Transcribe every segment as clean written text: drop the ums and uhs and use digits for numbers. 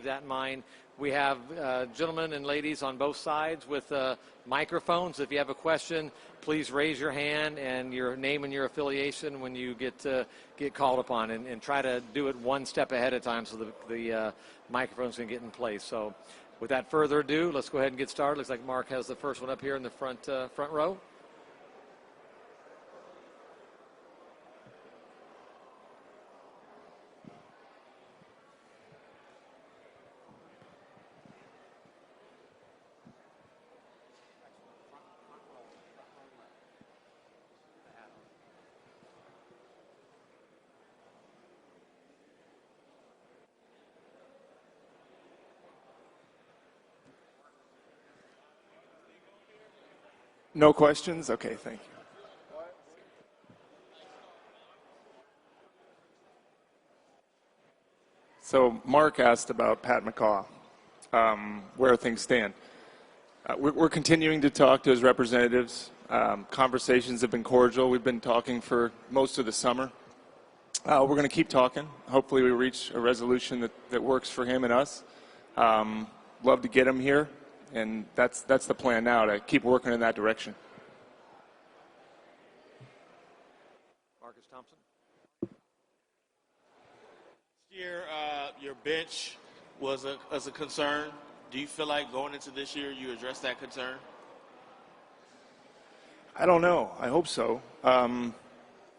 that in mind. We have gentlemen and ladies on both sides with microphones. If you have a question, please raise your hand and your name and your affiliation when you get called upon, and try to do it one step ahead of time so the microphones can get in place. So without further ado, let's go ahead and get started. Looks like Mark has the first one up here in the front row. No questions? Okay, thank you. So Mark asked about Pat McCaw, where things stand. We're continuing to talk to his representatives. Conversations have been cordial. We've been talking for most of the summer. We're going to keep talking. Hopefully we reach a resolution that works for him and us. Love to get him here. And that's the plan now, to keep working in that direction. Marcus Thompson. This year, your bench was a concern. Do you feel like going into this year you addressed that concern? I don't know. I hope so.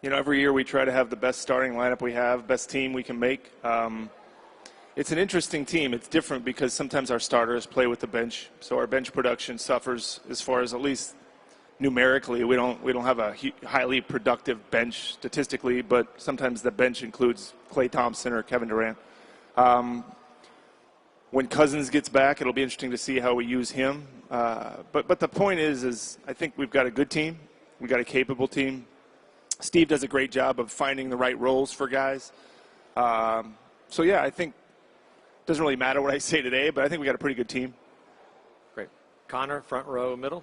Every year we try to have the best starting lineup we have, best team we can make. It's an interesting team. It's different because sometimes our starters play with the bench, so our bench production suffers as far as, at least numerically. We don't have a highly productive bench statistically, but sometimes the bench includes Klay Thompson or Kevin Durant. When Cousins gets back, it'll be interesting to see how we use him. But the point is I think we've got a good team. We've got a capable team. Steve does a great job of finding the right roles for guys. So yeah, I think. Doesn't really matter what I say today, but I think we got a pretty good team. Great. Connor, front row, middle.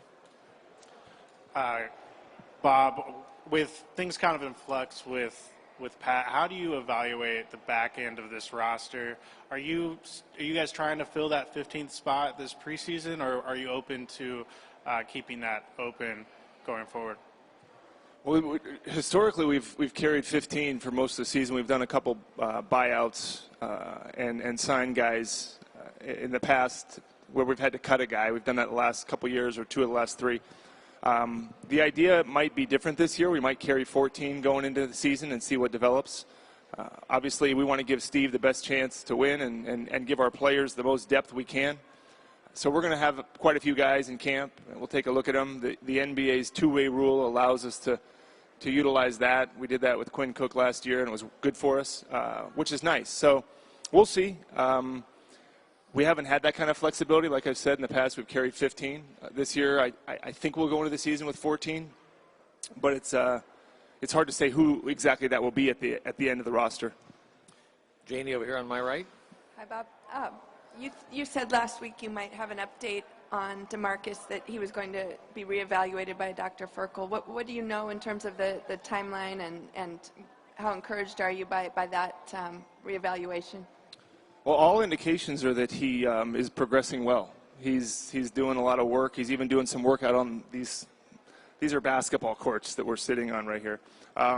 Bob, with things kind of in flux with Pat, how do you evaluate the back end of this roster? Are you guys trying to fill that 15th spot this preseason, or are you open to keeping that open going forward? Well, historically, we've carried 15 for most of the season. We've done a couple buyouts and signed guys in the past where we've had to cut a guy. We've done that the last couple years, or 2 of the last 3. The idea might be different this year. We might carry 14 going into the season and see what develops. Obviously, we want to give Steve the best chance to win and give our players the most depth we can. So we're going to have quite a few guys in camp, and we'll take a look at them. The NBA's two-way rule allows us to utilize that. We did that with Quinn Cook last year, and it was good for us, which is nice. So we'll see. We haven't had that kind of flexibility. Like I've said in the past, we've carried 15. This year, I think we'll go into the season with 14, but it's hard to say who exactly that will be at the end of the roster. Janie over here on my right. Hi, Bob. You said last week you might have an update on DeMarcus, that he was going to be reevaluated by Dr. Ferkel. What do you know in terms of the timeline, and how encouraged are you by that reevaluation? Well, all indications are that he is progressing well. He's doing a lot of work. He's even doing some work out on these are basketball courts that we're sitting on right here.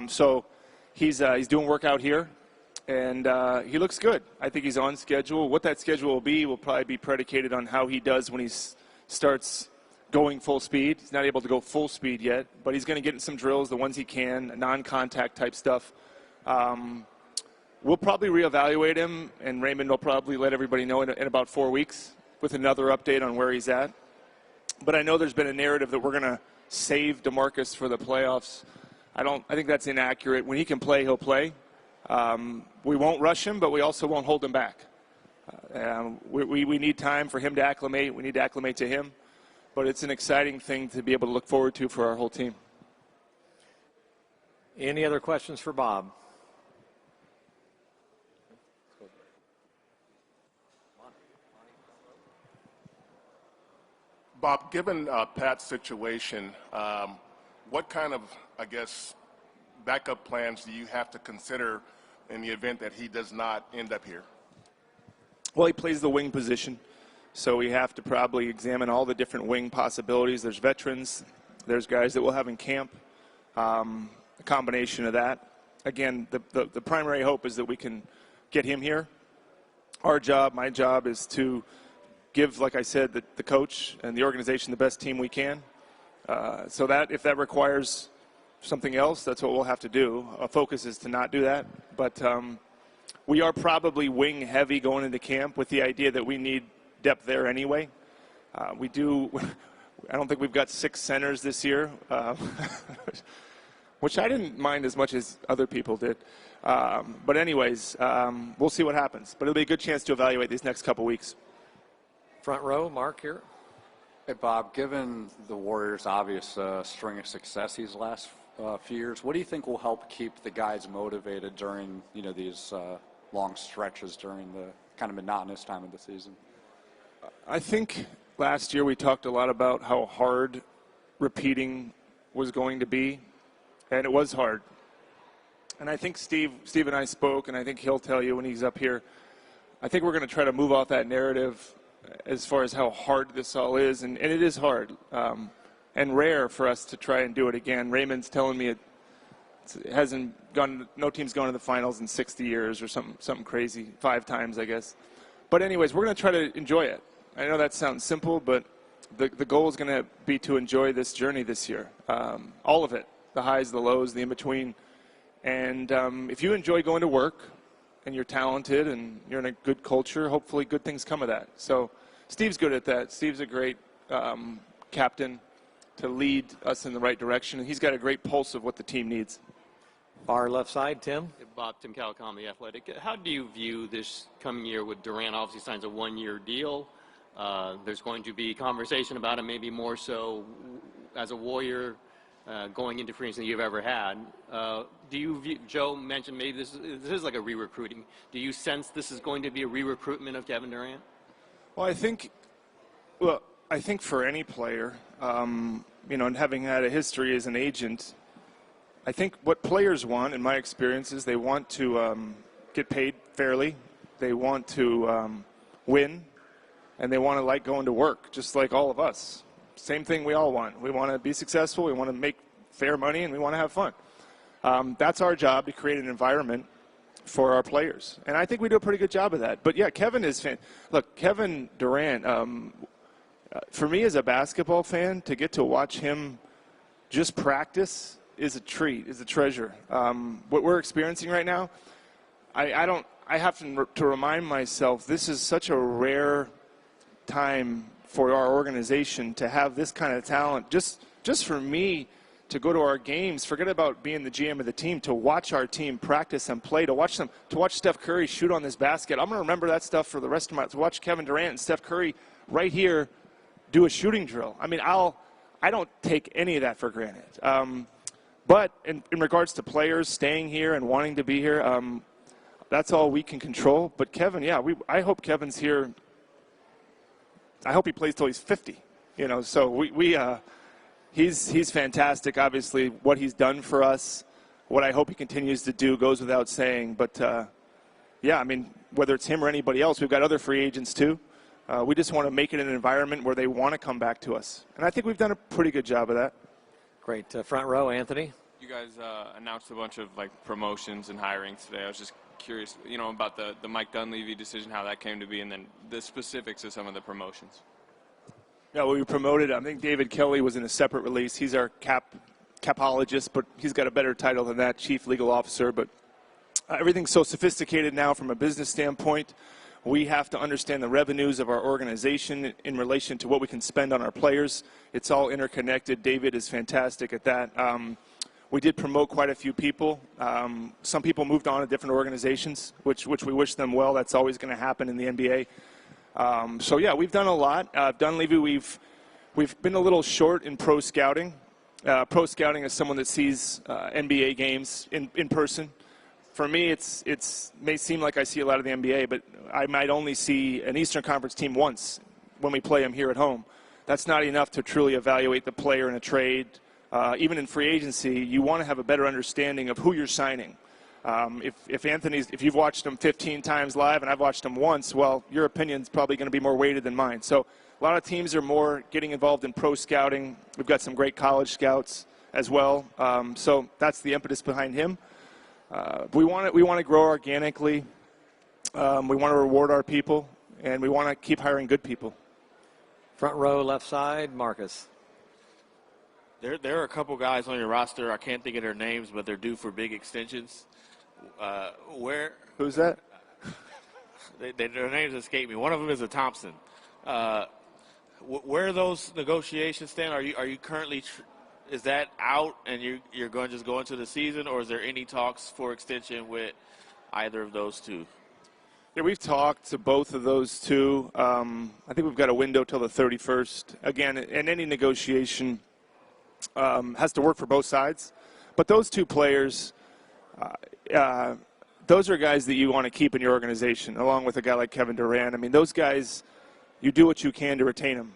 So he's doing work out here, and he looks good. I think he's on schedule. What that schedule will probably be predicated on how he does when he starts going full speed. He's not able to go full speed yet, but he's going to get in some drills, the ones he can, non-contact type stuff. We'll probably reevaluate him, and Raymond will probably let everybody know in about 4 weeks with another update on where he's at. But I know there's been a narrative that we're going to save DeMarcus for the playoffs. I think that's inaccurate. When he can play, he'll play. We won't rush him, but we also won't hold him back. We need time for him to acclimate. We need to acclimate to him. But it's an exciting thing to be able to look forward to for our whole team. Any other questions for Bob? Bob, given Pat's situation, what kind of, backup plans do you have to consider in the event that he does not end up here? Well, he plays the wing position, so we have to probably examine all the different wing possibilities. There's veterans. There's guys that we'll have in camp, a combination of that. Again, the primary hope is that we can get him here. Our job, my job, is to give, like I said, the coach and the organization the best team we can. So that if that requires something else, that's what we'll have to do. Our focus is to not do that. But we are probably wing heavy going into camp with the idea that we need depth there anyway. We do. I don't think we've got 6 centers this year, which I didn't mind as much as other people did. But anyways, we'll see what happens. But it'll be a good chance to evaluate these next couple weeks. Front row, Mark here. Hey, Bob, given the Warriors' obvious string of success these last few years, what do you think will help keep the guys motivated during, these long stretches during the kind of monotonous time of the season? I think last year we talked a lot about how hard repeating was going to be, and it was hard. And I think Steve and I spoke, and I think he'll tell you when he's up here, I think we're going to try to move off that narrative as far as how hard this all is, and it is hard and rare for us to try and do it again. Raymond's telling me it hasn't gone, no team's gone to the finals in 60 years or something crazy, 5 times, I guess. But anyways, we're going to try to enjoy it. I know that sounds simple, but the goal is going to be to enjoy this journey this year, all of it, the highs, the lows, the in-between. And if you enjoy going to work and you're talented and you're in a good culture, hopefully good things come of that. So Steve's good at that. Steve's a great captain to lead us in the right direction, and he's got a great pulse of what the team needs. Far left side, Tim. Bob, Tim Calicom, The Athletic. How do you view this coming year with Durant? Obviously signs a 1-year deal. There's going to be conversation about him, maybe more so as a Warrior going into free agency than you've ever had. Do you view, Joe mentioned maybe this is like a re-recruiting. Do you sense this is going to be a re-recruitment of Kevin Durant? Well, I think for any player, and having had a history as an agent, I think what players want, in my experience, is they want to get paid fairly. They want to win, and they want to like going to work, just like all of us. Same thing we all want. We want to be successful. We want to make fair money, and we want to have fun. That's our job, to create an environment for our players. And I think we do a pretty good job of that. But, yeah, Kevin Durant, for me as a basketball fan, to get to watch him just practice is a treat, is a treasure. What we're experiencing right now, I have to remind myself, this is such a rare time for our organization to have this kind of talent. Just for me to go to our games, forget about being the GM of the team, to watch our team practice and play, to watch Steph Curry shoot on this basket. I'm going to remember that stuff for the rest of my life. To watch Kevin Durant and Steph Curry right here do a shooting drill. I mean, I don't take any of that for granted. But in regards to players staying here and wanting to be here, that's all we can control. But Kevin, yeah, I hope Kevin's here. I hope he plays till he's 50. So he's fantastic. Obviously, what he's done for us, what I hope he continues to do, goes without saying. But yeah, I mean, whether it's him or anybody else, we've got other free agents too. We just want to make it an environment where they want to come back to us, and I think we've done a pretty good job of that. Great. Front row, Anthony. You guys announced a bunch of promotions and hirings today. I was just curious, about the Mike Dunleavy decision, how that came to be, and then the specifics of some of the promotions. Yeah, we promoted. I think David Kelly was in a separate release. He's our capologist, but he's got a better title than that, chief legal officer. But everything's so sophisticated now from a business standpoint. We have to understand the revenues of our organization in relation to what we can spend on our players. It's all interconnected. David is fantastic at that. We did promote quite a few people. Some people moved on to different organizations, which we wish them well. That's always going to happen in the NBA. So, yeah, we've done a lot. Dunleavy, we've been a little short in pro scouting. Pro scouting is someone that sees NBA games in person. For me, it may seem like I see a lot of the NBA, but I might only see an Eastern Conference team once when we play them here at home. That's not enough to truly evaluate the player in a trade. Even in free agency, you want to have a better understanding of who you're signing. If you've watched him 15 times live and I've watched him once, well, your opinion's probably going to be more weighted than mine. So a lot of teams are more getting involved in pro scouting. We've got some great college scouts as well. So that's the impetus behind him. We want to grow organically. We want to reward our people, and we want to keep hiring good people. Front row, left side, Marcus. There are a couple guys on your roster. I can't think of their names, but they're due for big extensions. Who's that? Their names escape me. One of them is a Thompson. Where those negotiations stand? Are you currently? Is that out and you're going to just go into the season, or is there any talks for extension with either of those two? Yeah, we've talked to both of those two. I think we've got a window till the 31st. Again, and any negotiation has to work for both sides. But those two players, those are guys that you want to keep in your organization, along with a guy like Kevin Durant. I mean, those guys, you do what you can to retain them.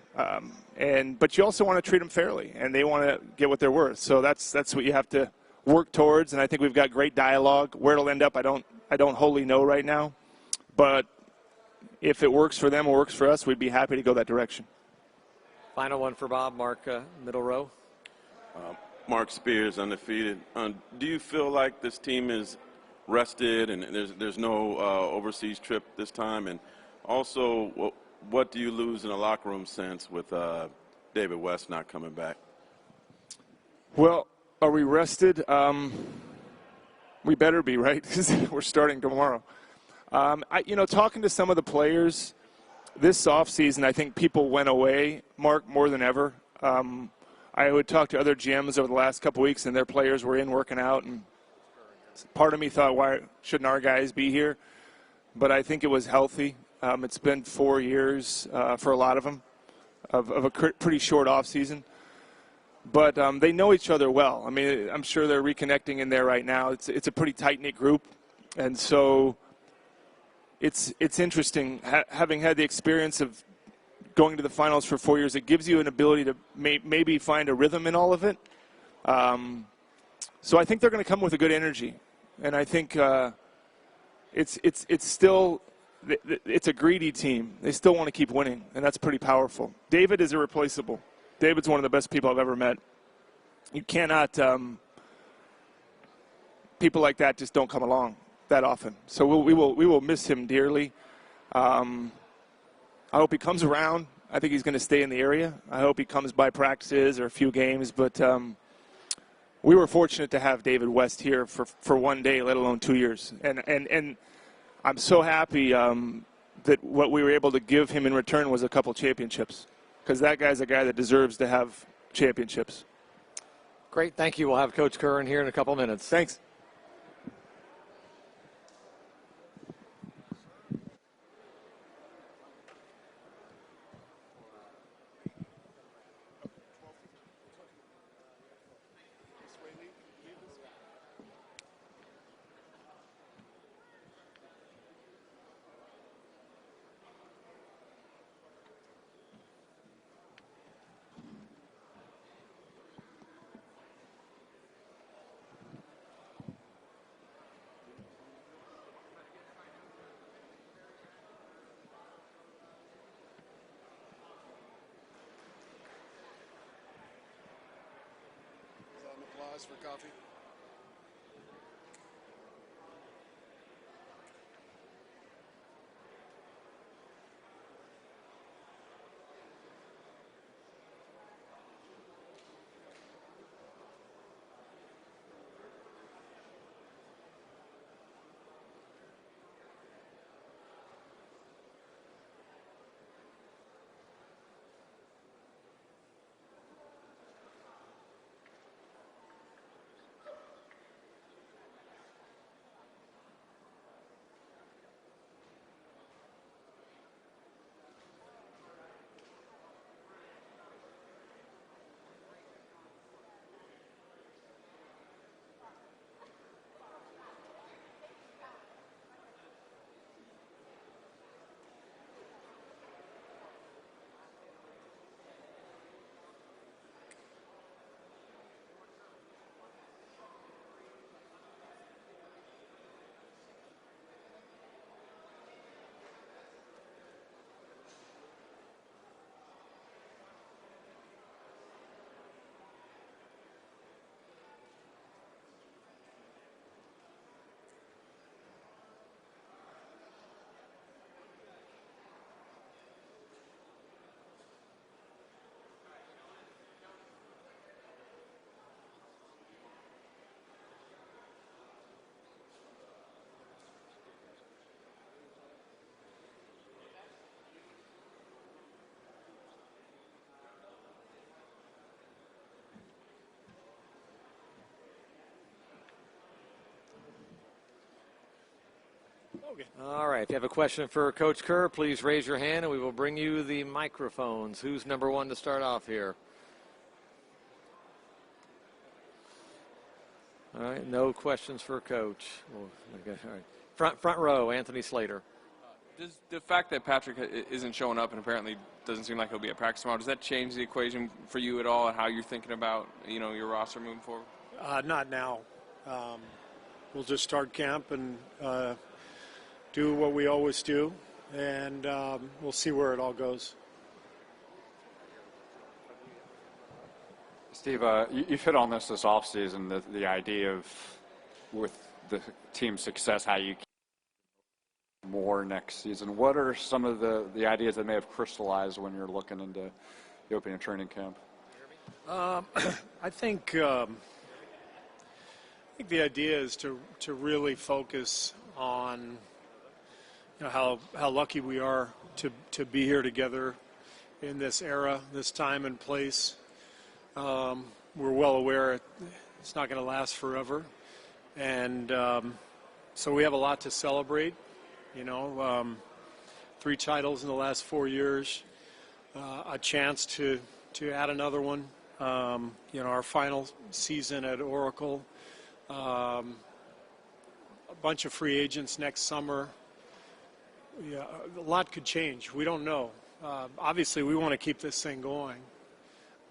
But you also want to treat them fairly, and they want to get what they're worth. So that's what you have to work towards, and I think we've got great dialogue. Where it'll end up, I don't wholly know right now. But if it works for them or works for us, we'd be happy to go that direction. Final one for Bob. Mark, middle row. Mark Spears, undefeated. Do you feel like this team is rested and there's no overseas trip this time? And also, what do you lose in a locker room sense with David West not coming back? Well, are we rested? We better be, right? Because we're starting tomorrow. Talking to some of the players this offseason, I think people went away, Mark, more than ever. I would talk to other GMs over the last couple weeks, and their players were in working out. And part of me thought, why shouldn't our guys be here? But I think it was healthy. It's been 4 years for a lot of them of a pretty short offseason. But they know each other well. I mean, I'm sure they're reconnecting in there right now. It's a pretty tight-knit group. And so it's interesting, having had the experience of going to the finals for 4 years, it gives you an ability to maybe find a rhythm in all of it. So I think they're going to come with a good energy. And I think it's still – it's a greedy team. They still want to keep winning, and that's pretty powerful. David is irreplaceable. David's one of the best people I've ever met. You cannot people like that just don't come along that often. So we will miss him dearly. I hope he comes around. I think he's going to stay in the area. I hope he comes by practices or a few games. But we were fortunate to have David West here for 1 day, let alone 2 years. And I'm so happy that what we were able to give him in return was a couple championships, because that guy's a guy that deserves to have championships. Great. Thank you. We'll have Coach Kerr in here in a couple minutes. Thanks. For coffee. All right. If you have a question for Coach Kerr, please raise your hand and we will bring you the microphones. Who's number one to start off here? All right. No questions for Coach. Well, okay, all right. Front row, Anthony Slater. Does the fact that Patrick isn't showing up and apparently doesn't seem like he'll be at practice tomorrow, does that change the equation for you at all and how you're thinking about, your roster moving forward? Not now. We'll just start camp and do what we always do, and we'll see where it all goes. Steve, you've hit on this offseason, the idea of, with the team's success, how you keep more next season. What are some of the ideas that may have crystallized when you're looking into the opening of training camp? I think the idea is to really focus on how lucky we are to be here together in this era, this time and place. We're well aware it's not going to last forever, and so we have a lot to celebrate. 3 titles in the last 4 years, a chance to add another one. Our final season at Oracle, a bunch of free agents next summer. Yeah, a lot could change. We don't know. Obviously, we want to keep this thing going,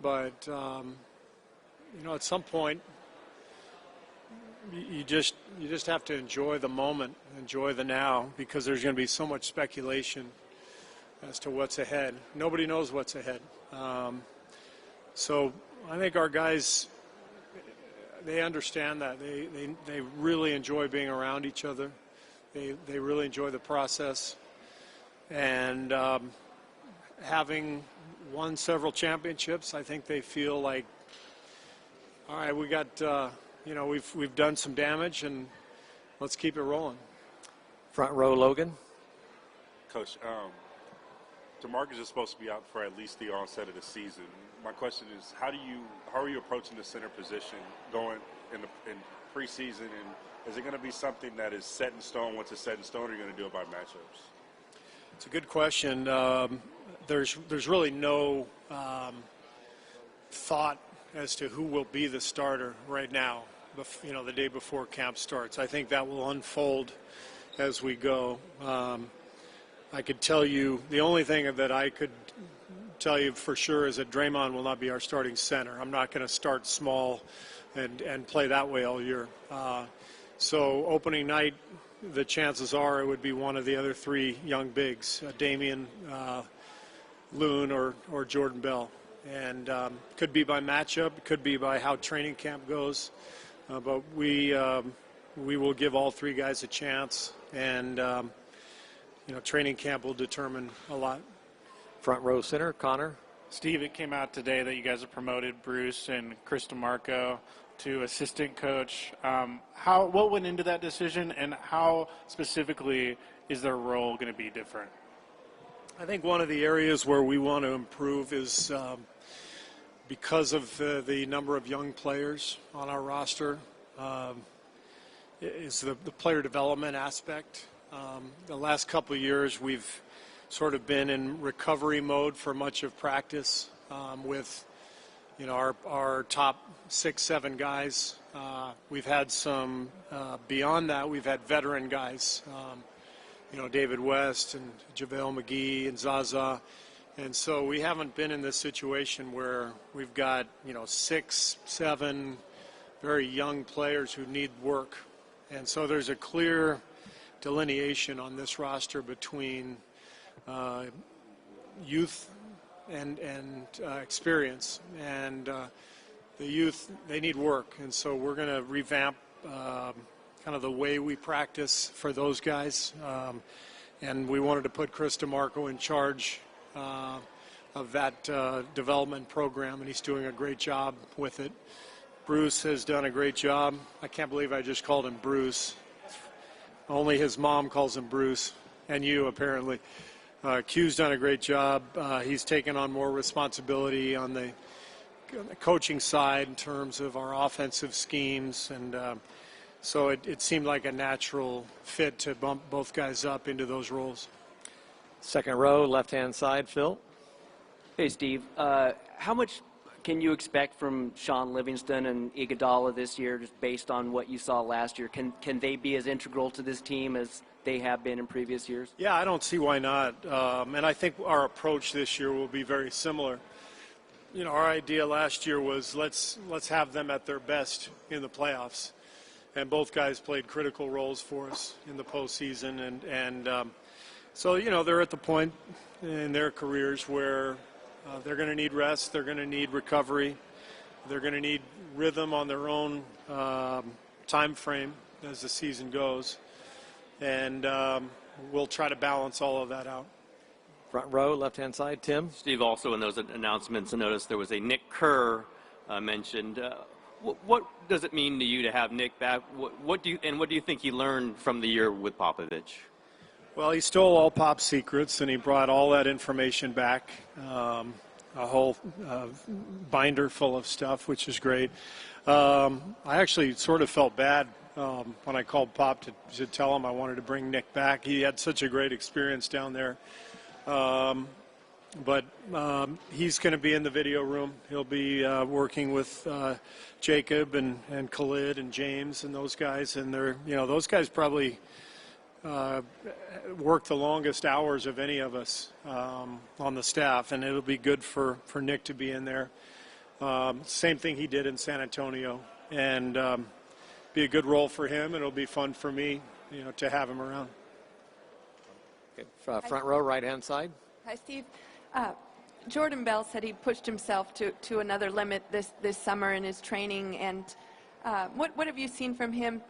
but at some point, you just have to enjoy the moment, enjoy the now, because there's going to be so much speculation as to what's ahead. Nobody knows what's ahead. So I think our guys, they understand that. They really enjoy being around each other. They really enjoy the process. And having won several championships, I think they feel like, all right, we got, we've done some damage, and let's keep it rolling. Front row, Logan. Coach, DeMarcus is supposed to be out for at least the onset of the season. My question is, how are you approaching the center position going in preseason, and is it going to be something that is set in stone? Once it's set in stone, or are you going to do it by matchups? It's a good question. There's really no thought as to who will be the starter right now, the day before camp starts. I think that will unfold as we go. I could tell you, the only thing that I could tell you for sure is that Draymond will not be our starting center. I'm not going to start small and play that way all year. So opening night, the chances are it would be one of the other 3 young bigs, Damian, Looney, or Jordan Bell. And could be by matchup, could be by how training camp goes. But we will give all 3 guys a chance, and training camp will determine a lot. Front row center, Connor. Steve, it came out today that you guys have promoted Bruce and Chris DeMarco to assistant coach. What went into that decision, and how specifically is their role going to be different? I think one of the areas where we want to improve is because of the number of young players on our roster, is the player development aspect. The last couple of years, we've sort of been in recovery mode for much of practice with our top 6-7 guys. We've had some beyond that. We've had veteran guys, David West and JaVale McGee and Zaza, and so we haven't been in this situation where we've got 6-7 very young players who need work, and so there's a clear delineation on this roster between youth and experience, and the youth, they need work, and so we're going to revamp kind of the way we practice for those guys, and we wanted to put Chris DeMarco in charge of that development program, and he's doing a great job with it. Bruce has done a great job. I can't believe I just called him Bruce. Only his mom calls him Bruce, and you apparently. Q's done a great job. He's taken on more responsibility on the coaching side in terms of our offensive schemes, and So it seemed like a natural fit to bump both guys up into those roles. Second row, left-hand side, Phil. Hey, Steve. How much can you expect from Sean Livingston and Iguodala this year, just based on what you saw last year? Can they be as integral to this team as they have been in previous years? Yeah, I don't see why not. And I think our approach this year will be very similar. You know, our idea last year was let's have them at their best in the playoffs. And both guys played critical roles for us in the postseason. So, you know, they're at the point in their careers where they're going to need rest, they're going to need recovery, they're going to need rhythm on their own time frame as the season goes. And we'll try to balance all of that out. Front row, left-hand side, Tim. Steve, also in those announcements, I noticed there was a Nick Kerr mentioned. What does it mean to you to have Nick back? What do you think he learned from the year with Popovich? Well, he stole all Pop's secrets, and he brought all that information back, a whole binder full of stuff, which is great. I actually sort of felt bad when I called Pop to tell him I wanted to bring Nick back. He had such a great experience down there. But he's going to be in the video room. He'll be working with Jacob and Khalid and James and those guys. And those guys probably work the longest hours of any of us on the staff. And it'll be good for Nick to be in there. Same thing he did in San Antonio. And be a good role for him. It'll be fun for me, to have him around. Okay. Front row, right-hand side. Hi, Steve. Jordan Bell said he pushed himself to another limit this summer in his training. And what have you seen from him?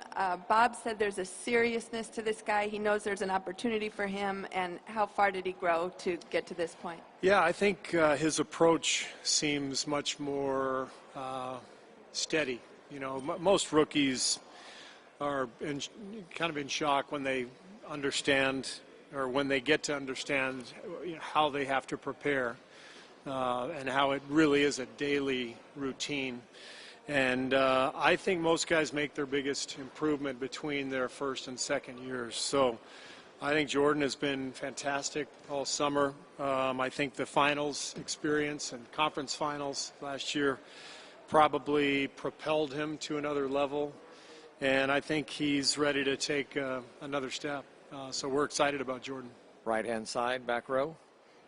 Bob said there's a seriousness to this guy. He knows there's an opportunity for him. And how far did he grow to get to this point? Yeah, I think his approach seems much more steady. Most rookies are kind of in shock when they understand, or when they get to understand how they have to prepare and how it really is a daily routine. And I think most guys make their biggest improvement between their first and second years. So I think Jordan has been fantastic all summer. I think the finals experience and conference finals last year probably propelled him to another level. And I think he's ready to take another step. So we're excited about Jordan. Right-hand side, back row.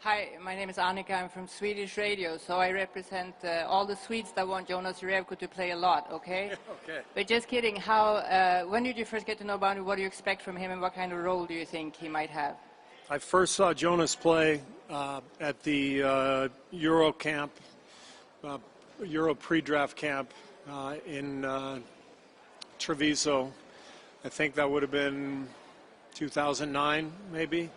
Hi, my name is Annika. I'm from Swedish radio. So I represent all the Swedes that want Jonas Jerebko to play a lot, okay? Okay. But just kidding. When did you first get to know about him? What do you expect from him, and what kind of role do you think he might have? I first saw Jonas play at the Euro camp, Euro pre-draft camp in Treviso. I think that would have been 2009, maybe,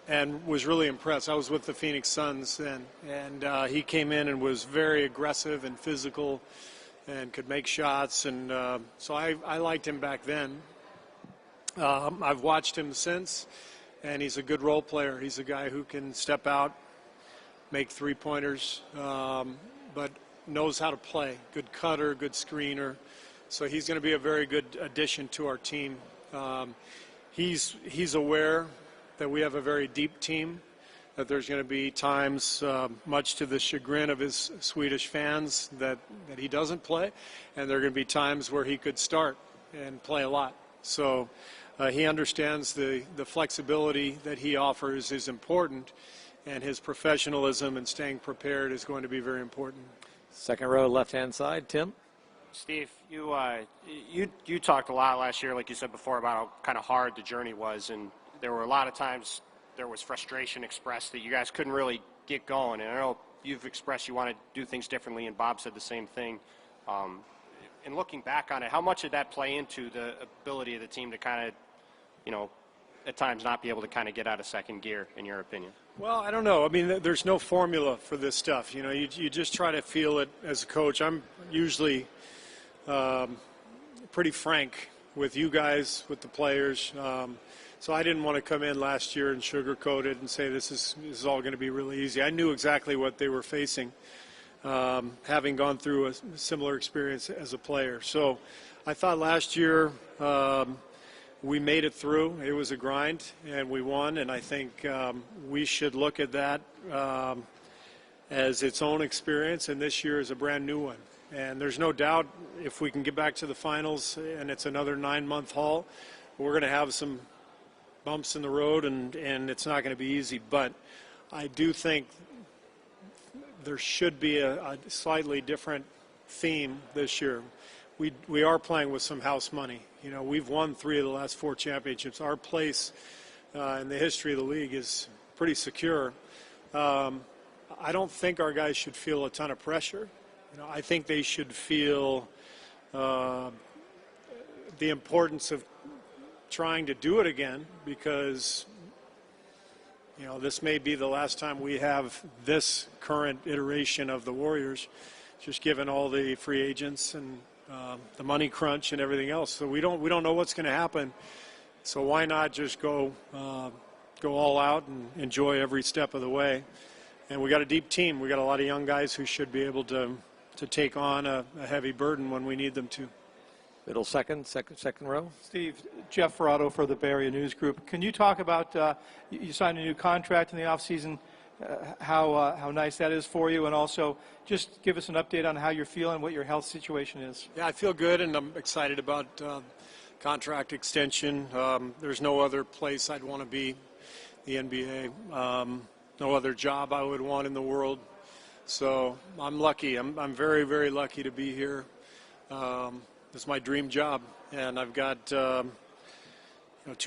and was really impressed. I was with the Phoenix Suns then, and he came in and was very aggressive and physical and could make shots, and so I liked him back then. I've watched him since, and he's a good role player. He's a guy who can step out, make three-pointers, but knows how to play. Good cutter, good screener. So he's going to be a very good addition to our team. He's aware that we have a very deep team, that there's going to be times, much to the chagrin of his Swedish fans, that he doesn't play, and there are going to be times where he could start and play a lot. So he understands the flexibility that he offers is important, and his professionalism and staying prepared is going to be very important. Second row, left-hand side, Tim. Steve, you talked a lot last year, like you said before, about how kind of hard the journey was, and there were a lot of times there was frustration expressed that you guys couldn't really get going. And I know you've expressed you want to do things differently, and Bob said the same thing. And looking back on it, how much did that play into the ability of the team to kind of, at times not be able to kind of get out of second gear, in your opinion? Well, I don't know. I mean, there's no formula for this stuff. You just try to feel it as a coach. I'm usually pretty frank with you guys, with the players. So I didn't want to come in last year and sugarcoat it and say this is all going to be really easy. I knew exactly what they were facing, having gone through a similar experience as a player. So I thought last year we made it through. It was a grind, and we won. And I think we should look at that as its own experience, and this year is a brand new one. And there's no doubt if we can get back to the finals and it's another 9-month haul, we're going to have some bumps in the road, and it's not going to be easy. But I do think there should be a slightly different theme this year. We are playing with some house money. You know, we've won 3 of the last 4 championships. Our place in the history of the league is pretty secure. I don't think our guys should feel a ton of pressure. You know, I think they should feel the importance of trying to do it again, because you know, this may be the last time we have this current iteration of the Warriors, just given all the free agents and the money crunch and everything else. So we don't know what's going to happen. So why not just go all out and enjoy every step of the way? And we got a deep team. We got a lot of young guys who should be able to take on a heavy burden when we need them to. Middle second row. Steve, Jeff Ferrato for the Bay Area News Group. Can you talk about, you signed a new contract in the offseason, how nice that is for you, and also just give us an update on how you're feeling, what your health situation is. Yeah, I feel good, and I'm excited about contract extension. There's no other place I'd want to be, the NBA. No other job I would want in the world. So I'm lucky. I'm very, very lucky to be here. It's my dream job, and I've got 2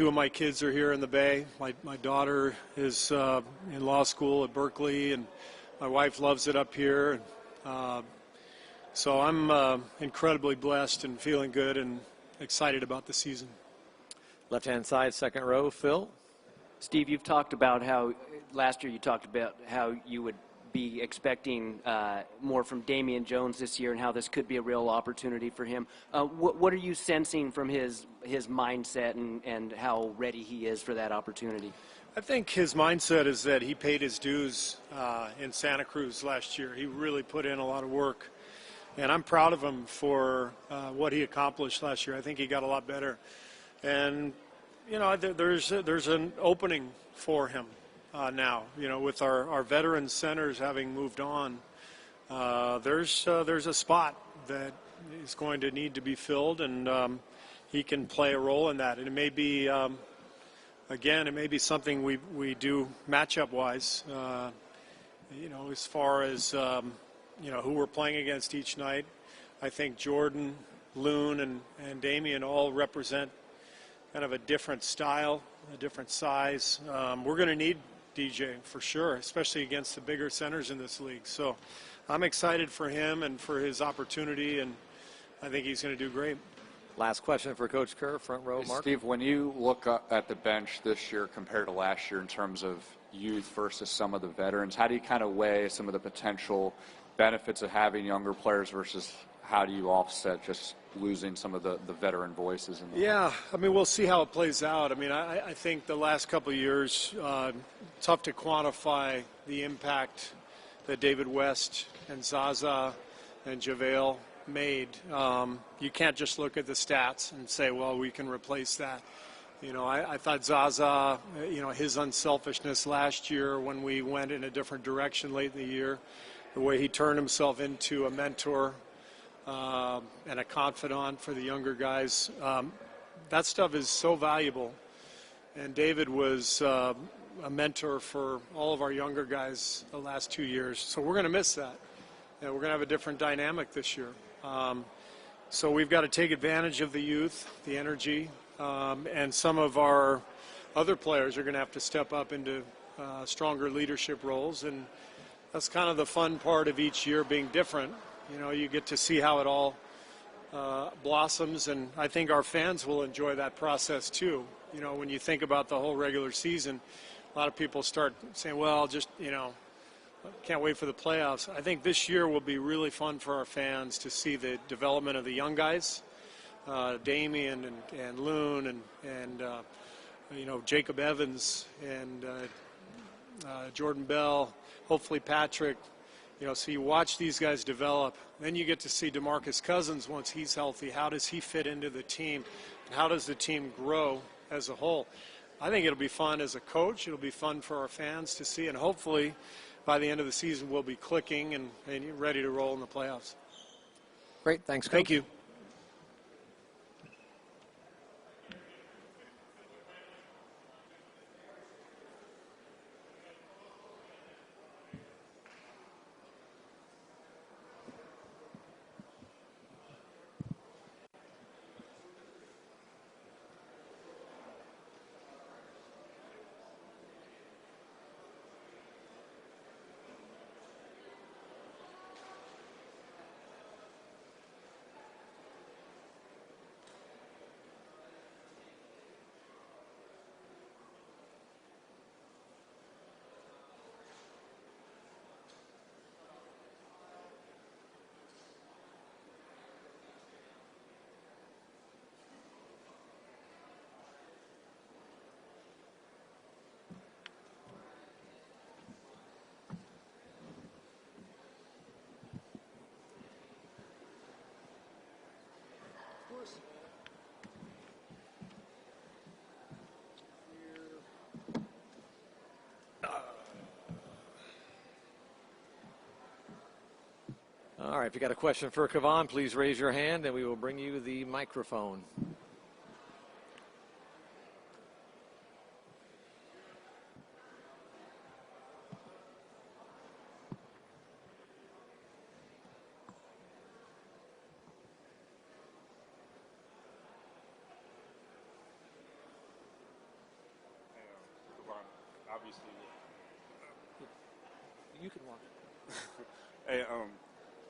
of my kids are here in the Bay. My daughter is in law school at Berkeley, and my wife loves it up here. So I'm incredibly blessed and feeling good and excited about the season. Left-hand side, second row, Phil. Steve, you've talked about how last year you talked about how you would be expecting more from Damian Jones this year and how this could be a real opportunity for him. What are you sensing from his mindset and how ready he is for that opportunity? I think his mindset is that he paid his dues in Santa Cruz last year. He really put in a lot of work, and I'm proud of him for what he accomplished last year. I think he got a lot better, and you know, there's an opening for him. Now, you know, with our veteran centers having moved on, there's a spot that is going to need to be filled, and he can play a role in that. And it may be, again, it may be something we do matchup-wise, you know, as far as, you know, who we're playing against each night. I think Jordan, Loon, and Damian all represent kind of a different style, a different size. We're going to need DJ for sure, especially against the bigger centers in this league. So I'm excited for him and for his opportunity, and I think he's going to do great. Last question for Coach Kerr, front row, Mark. Steve, when you look at the bench this year compared to last year in terms of youth versus some of the veterans, how do you kind of weigh some of the potential benefits of having younger players versus how do you offset just losing some of the veteran voices? Yeah, I mean, we'll see how it plays out. I mean, I think the last couple of years, tough to quantify the impact that David West and Zaza and JaVale made. You can't just look at the stats and say, well, we can replace that. You know, I thought Zaza, you know, his unselfishness last year when we went in a different direction late in the year, the way he turned himself into a mentor and a confidant for the younger guys, that stuff is so valuable. And David was a mentor for all of our younger guys the last 2 years. So we're going to miss that. And we're going to have a different dynamic this year. So we've got to take advantage of the youth, the energy, and some of our other players are going to have to step up into stronger leadership roles. And that's kind of the fun part of each year being different. You know, you get to see how it all blossoms, and I think our fans will enjoy that process too. You know, when you think about the whole regular season, a lot of people start saying, well, just, you know, can't wait for the playoffs. I think this year will be really fun for our fans to see the development of the young guys, Damian and Loon and you know, Jacob Evans and Jordan Bell, hopefully Patrick, So you watch these guys develop. Then you get to see DeMarcus Cousins once he's healthy. How does he fit into the team? And how does the team grow as a whole? I think it'll be fun as a coach. It'll be fun for our fans to see. And hopefully, by the end of the season, we'll be clicking and ready to roll in the playoffs. Great. Thanks, Coach. Thank you. All right, if you got a question for Kavan, please raise your hand and we will bring you the microphone. Obviously, you can walk. Hey,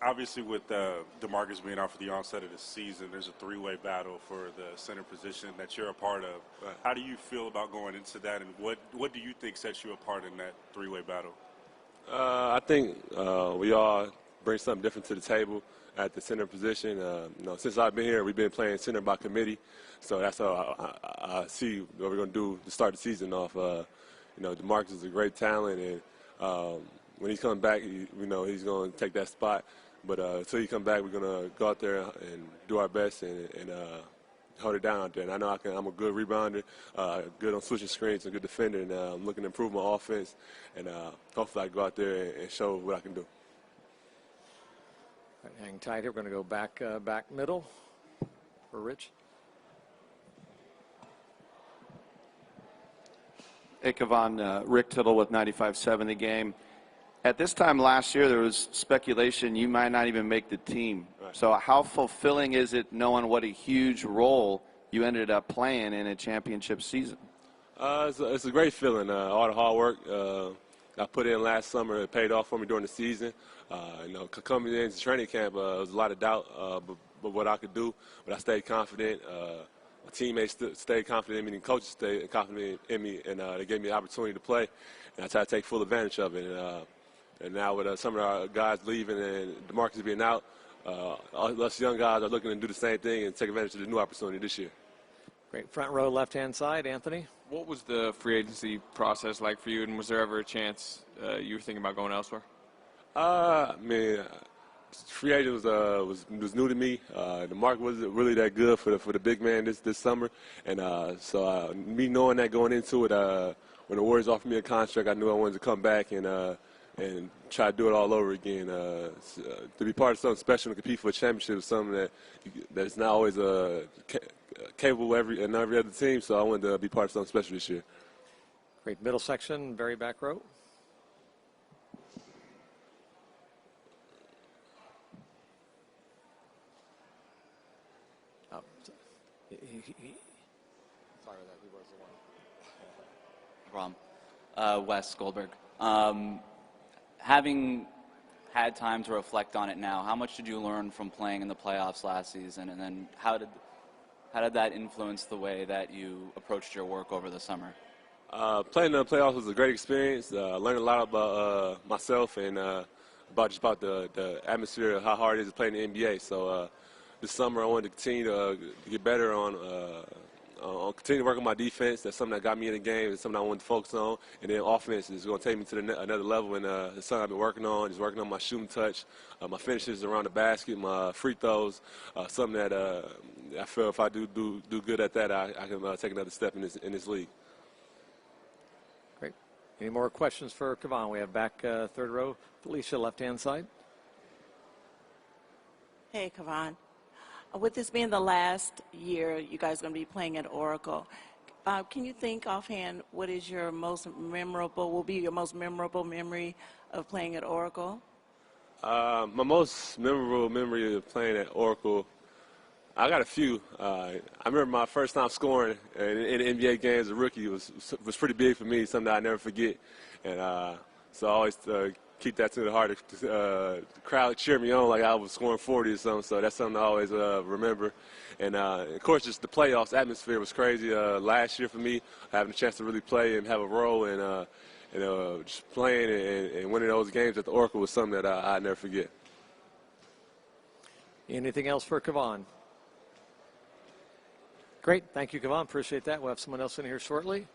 obviously, with DeMarcus being out for the onset of the season, there's a three-way battle for the center position that you're a part of. Right. How do you feel about going into that, and what do you think sets you apart in that three-way battle? I think we all bring something different to the table at the center position. Since I've been here, we've been playing center by committee, so that's how I see what we're going to do to start the season off. DeMarcus is a great talent, and when he's coming back, he's going to take that spot. But until he comes back, we're going to go out there and do our best and hold it down out there. And I know I'm a good rebounder, good on switching screens, and a good defender, and I'm looking to improve my offense. And hopefully I can go out there and show what I can do. All right, hang tight here. We're going to go back middle for Rich. Hey, Kavan, Rick Tittle with 95.7 The Game. At this time last year, there was speculation you might not even make the team. Right. So how fulfilling is it knowing what a huge role you ended up playing in a championship season? It's a great feeling. All the hard work I put in last summer, it paid off for me during the season. Coming into training camp, there was a lot of doubt but what I could do, but I stayed confident. My teammates stayed confident in me, and coaches stayed confident in me, and they gave me the opportunity to play, and I tried to take full advantage of it. And now with some of our guys leaving and DeMarcus being out, us young guys are looking to do the same thing and take advantage of the new opportunity this year. Great. Front row, left-hand side, Anthony. What was the free agency process like for you, and was there ever a chance you were thinking about going elsewhere? Free agent was new to me. The market wasn't really that good for the big man this summer, and so me knowing that going into it, when the Warriors offered me a contract, I knew I wanted to come back and try to do it all over again. To be part of something special and compete for a championship is something that's not always capable in every other team. So I wanted to be part of something special this year. Great. Middle section, very back row. Sorry that he was the one. Wes Goldberg. Having had time to reflect on it now, how much did you learn from playing in the playoffs last season, and then how did that influence the way that you approached your work over the summer? Playing in the playoffs was a great experience. I learned a lot about myself and about the atmosphere of how hard it is to play in the NBA. So this summer I wanted to continue to get better on continue to work on my defense. That's something that got me in the game. It's something I wanted to focus on. And then offense is going to take me to another level. And it's something I've been working on. Just working on my shooting touch, my finishes around the basket, my free throws. Something that I feel if I do good at that, I can take another step in this league. Great. Any more questions for Kevon? We have back third row, Felicia, left-hand side. Hey, Kevon. With this being the last year you guys are going to be playing at Oracle, can you think offhand what is your most memorable memory of playing at Oracle? My most memorable memory of playing at Oracle, I got a few. I remember my first time scoring in NBA games as a rookie was pretty big for me, something I never forget. And so I always keep that to the heart. The crowd cheer me on like I was scoring 40 or something, so that's something I always remember. And, of course, just the playoffs atmosphere was crazy last year for me, having a chance to really play and have a role and just playing and winning those games at the Oracle was something that I never forget. Anything else for Kevon? Great. Thank you, Kevon. Appreciate that. We'll have someone else in here shortly.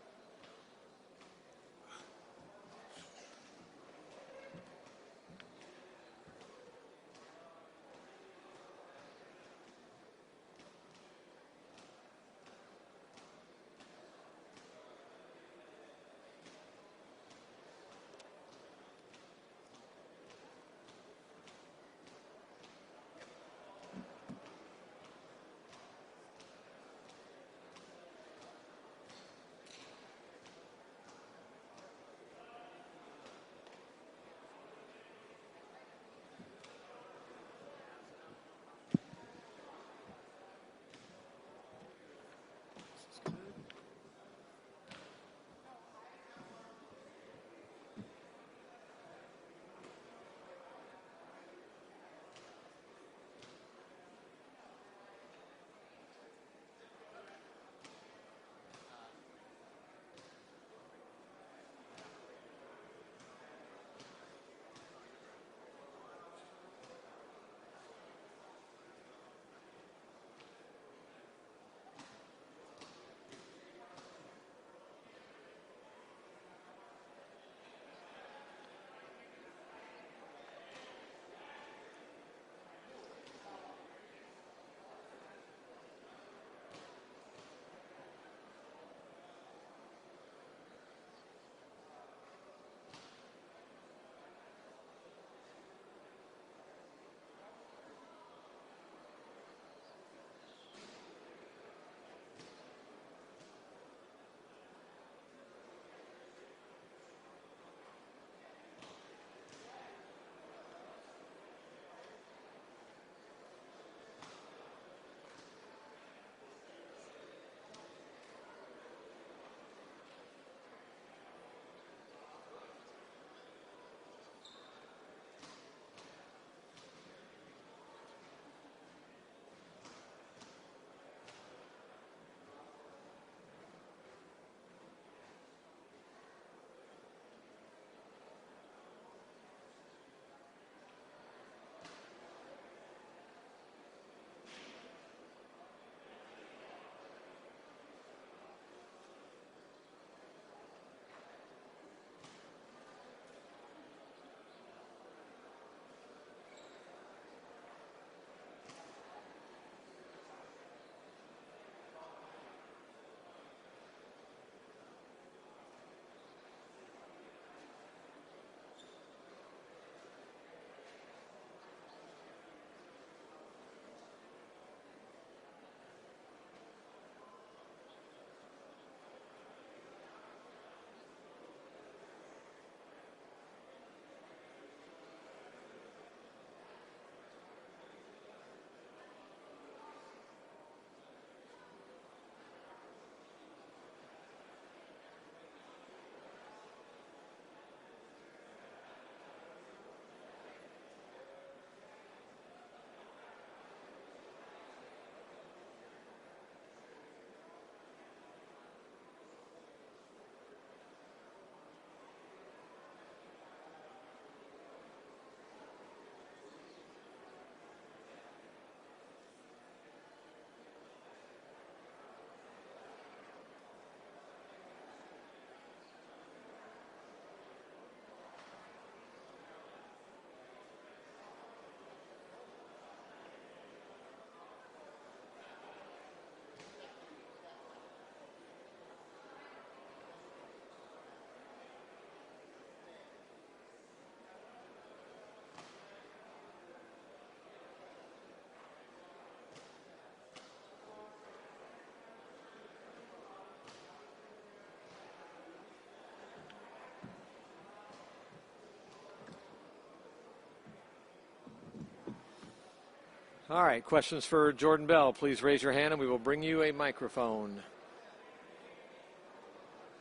All right, questions for Jordan Bell. Please raise your hand and we will bring you a microphone.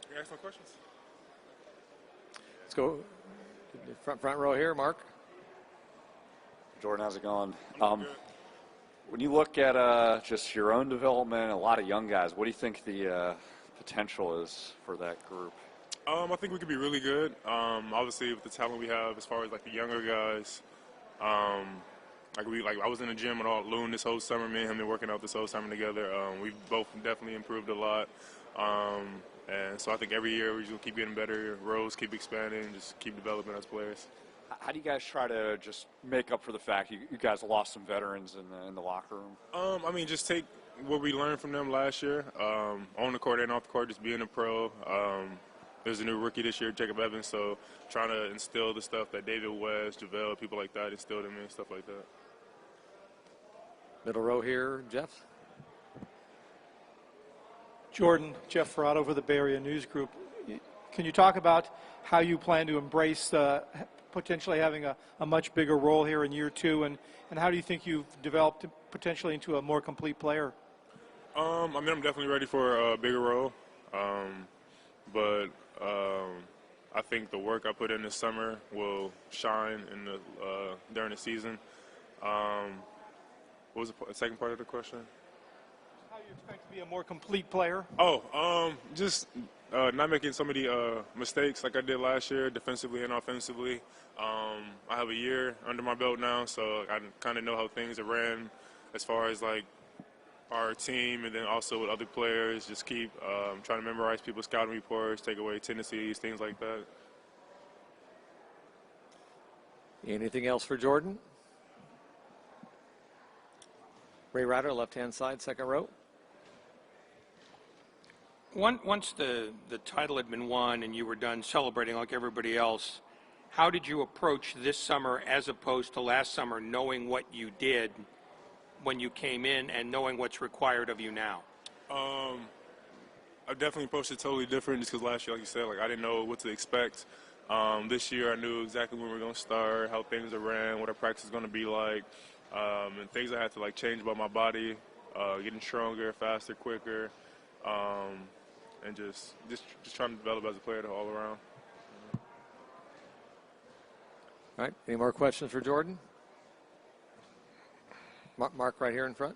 Can you ask my questions? Let's go front row here, Mark. Jordan, how's it going? When you look at just your own development, a lot of young guys, what do you think the potential is for that group? I think we could be really good. Obviously, with the talent we have, as far as like the younger guys, I was in the gym with Looney this whole summer. Me and him been working out this whole summer together. We've both definitely improved a lot, and so I think every year we're just gonna keep getting better. Roles keep expanding, just keep developing as players. How do you guys try to just make up for the fact you guys lost some veterans in the locker room? I mean, just take what we learned from them last year, on the court and off the court, just being a pro. There's a new rookie this year, Jacob Evans, so trying to instill the stuff that David West, JaVale, people like that instilled in me and stuff like that. Middle row here, Jeff. Jordan, Jeff Ferrato for the Bay Area News Group. Can you talk about how you plan to embrace potentially having a much bigger role here in year two, and how do you think you've developed potentially into a more complete player? I mean, I'm definitely ready for a bigger role, but I think the work I put in this summer will shine during the season. What was the second part of the question? How you expect to be a more complete player? Just not making so many mistakes like I did last year, defensively and offensively. I have a year under my belt now, so I kind of know how things are ran as far as like our team, and then also with other players. Just keep trying to memorize people's scouting reports, take away tendencies, things like that. Anything else for Jordan? Ray Ryder, left-hand side, second row. Once the title had been won and you were done celebrating like everybody else, how did you approach this summer as opposed to last summer, knowing what you did when you came in and knowing what's required of you now? I definitely approached it totally different just because last year, like you said, like I didn't know what to expect. This year I knew exactly when we were going to start, how things are ran, what our practice is going to be like, and things I had to like change about my body, getting stronger, faster, quicker, and just trying to develop as a player all around. All right, any more questions for Jordan? Mark right here in front.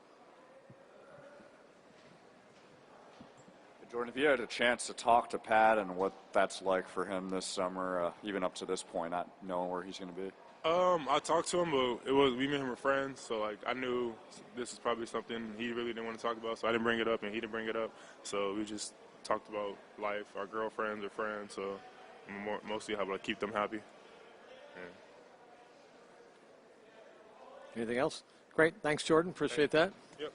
Jordan, have you had a chance to talk to Pat and what that's like for him this summer, even up to this point, not knowing where he's going to be? I talked to him, but we and him were friends, so like I knew this is probably something he really didn't want to talk about, so I didn't bring it up and he didn't bring it up. So we just talked about life, our girlfriends or friends, so mostly how to keep them happy. Anything else? Great, thanks Jordan, appreciate that. Yep.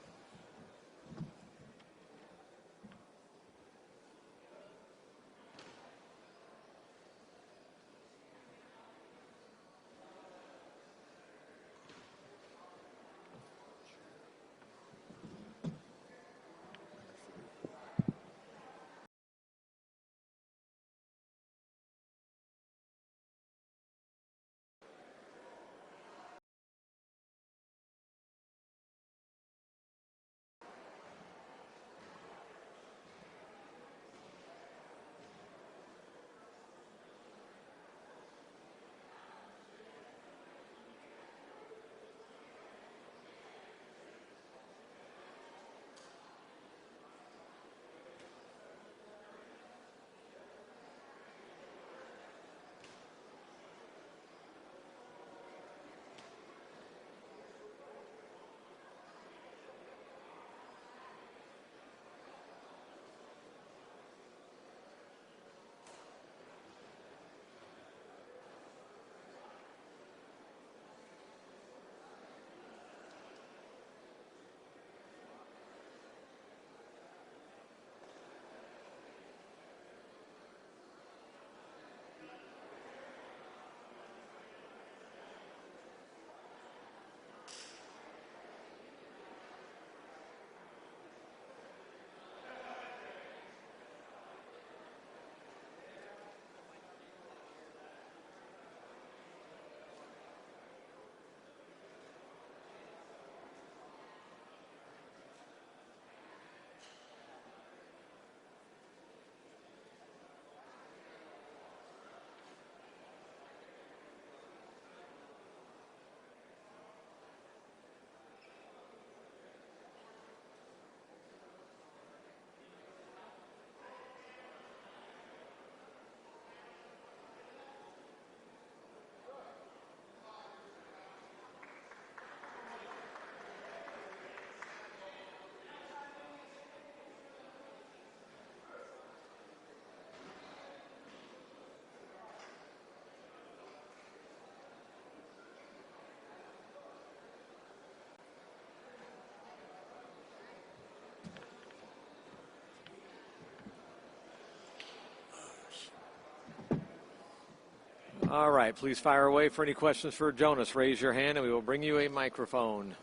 All right, please fire away for any questions for Jonas. Raise your hand and we will bring you a microphone.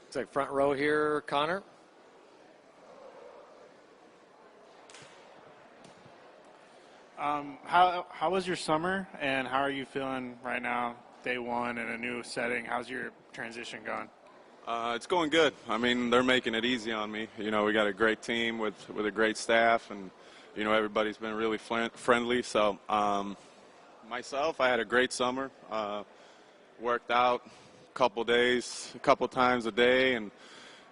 Looks like front row here, Connor. How was your summer, and how are you feeling right now, day one in a new setting? How's your transition going? It's going good. I mean, they're making it easy on me. You know, we got a great team with a great staff, and, you know, everybody's been really friendly. So myself, I had a great summer. Worked out a couple times a day, and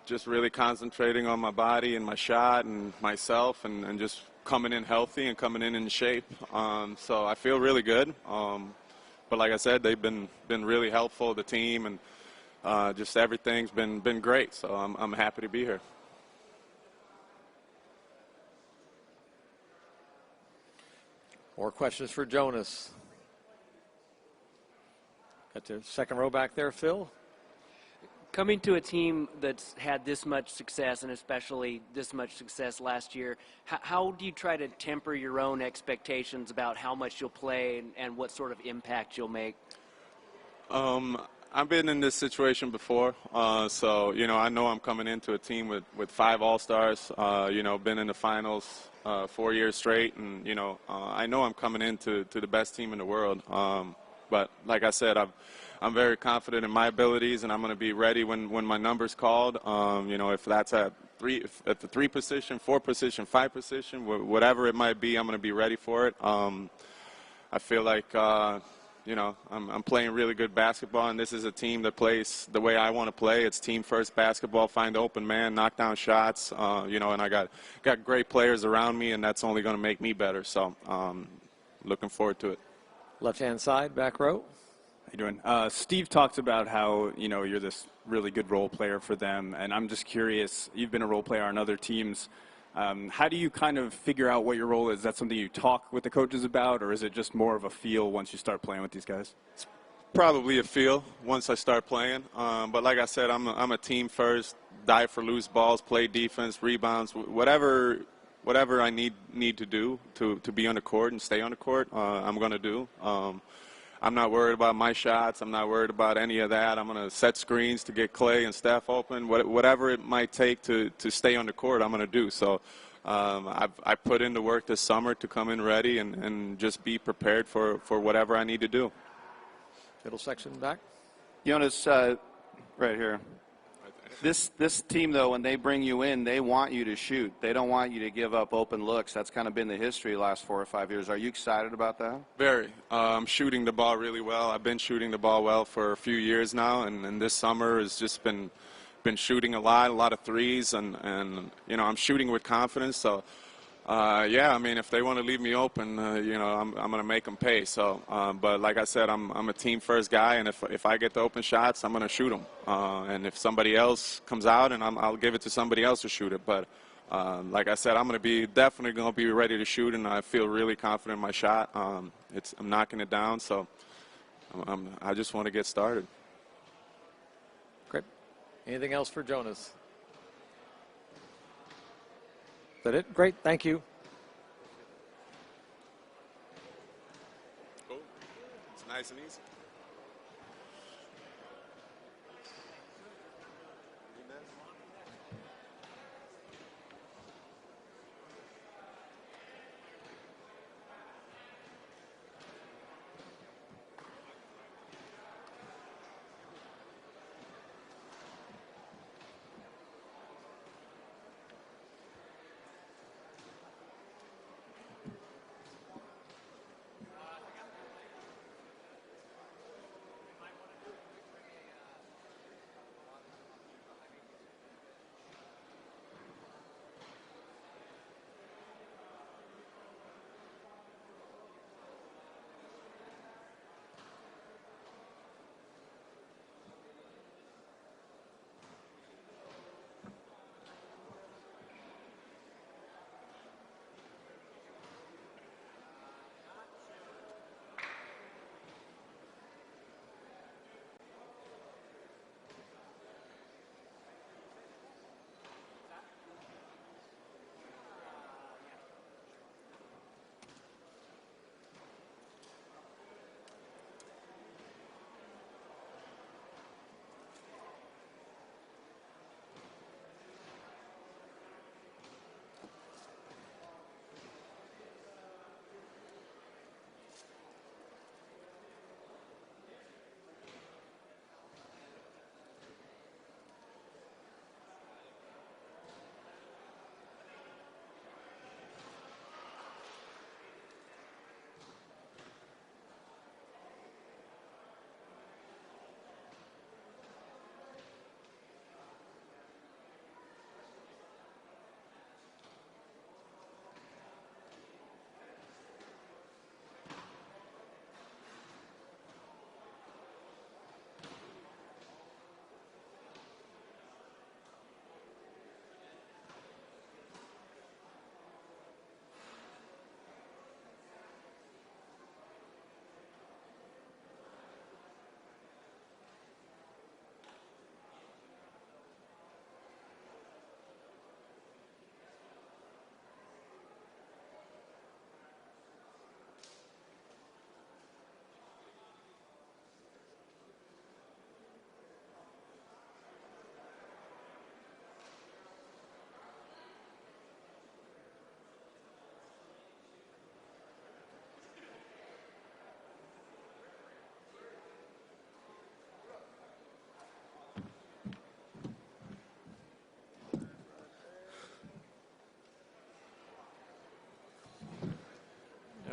just really concentrating on my body and my shot and myself, and just coming in healthy and coming in shape. So I feel really good. But like I said, they've been really helpful, the team, and just everything's been great. So I'm happy to be here. More questions for Jonas. Got the second row back there, Phil. Coming to a team that's had this much success, and especially this much success last year, how do you try to temper your own expectations about how much you'll play and what sort of impact you'll make? I've been in this situation before, so, you know, I know I'm coming into a team with 5 All-Stars, you know, been in the finals 4 years straight, and, you know, I know I'm coming into the best team in the world. But like I said, I'm very confident in my abilities, and I'm going to be ready when my number's called. You know, if that's at the 3 position, 4 position, 5 position, whatever it might be, I'm going to be ready for it. I feel like, you know, I'm playing really good basketball, and this is a team that plays the way I want to play. It's team-first basketball, find the open man, knock down shots, you know, and I got great players around me, and that's only going to make me better. So looking forward to it. Left-hand side, back row. How you doing? Steve talked about how, you know, you're this really good role player for them, and I'm just curious, you've been a role player on other teams. How do you kind of figure out what your role is? Is that something you talk with the coaches about, or is it just more of a feel once you start playing with these guys? It's probably a feel once I start playing. But like I said, I'm a team first, dive for loose balls, play defense, rebounds, whatever I need to do to be on the court and stay on the court, I'm going to do. I'm not worried about my shots. I'm not worried about any of that. I'm going to set screens to get Clay and Steph open. Whatever it might take to stay on the court, I'm going to do. So I put in the work this summer to come in ready and just be prepared for whatever I need to do. Middle section back. Jonas, right here. This team, though, when they bring you in, they want you to shoot. They don't want you to give up open looks. That's kind of been the history the last 4 or 5 years. Are you excited about that? Very. I'm shooting the ball really well. I've been shooting the ball well for a few years now, and this summer has just been shooting a lot of threes, and you know, I'm shooting with confidence. So, yeah, I mean, if they want to leave me open, you know, I'm going to make them pay. So, but like I said, I'm a team-first guy, and if I get the open shots, I'm going to shoot them. And if somebody else comes out, and I'll give it to somebody else to shoot it. But like I said, I'm definitely going to be ready to shoot, and I feel really confident in my shot. I'm knocking it down, so I just want to get started. Great. Anything else for Jonas? Is that it? Great, thank you. Cool. It's nice and easy.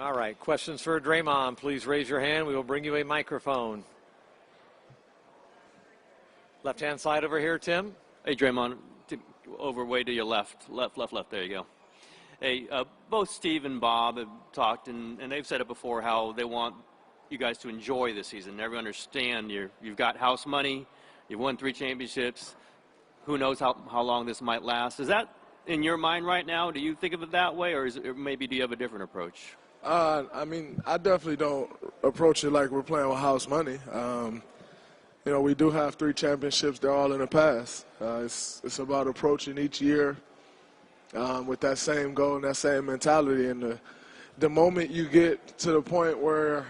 All right, questions for Draymond. Please raise your hand. We will bring you a microphone. Left-hand side over here, Tim. Hey, Draymond, over way to your left. Left. There you go. Hey, both Steve and Bob have talked, and they've said it before, how they want you guys to enjoy the season. Never understand you've got house money. You've won 3 championships. Who knows how long this might last? Is that in your mind right now? Do you think of it that way, or maybe do you have a different approach? I mean, I definitely don't approach it like we're playing with house money. You know, we do have 3 championships. They're all in the past. It's about approaching each year with that same goal and that same mentality. And the moment you get to the point where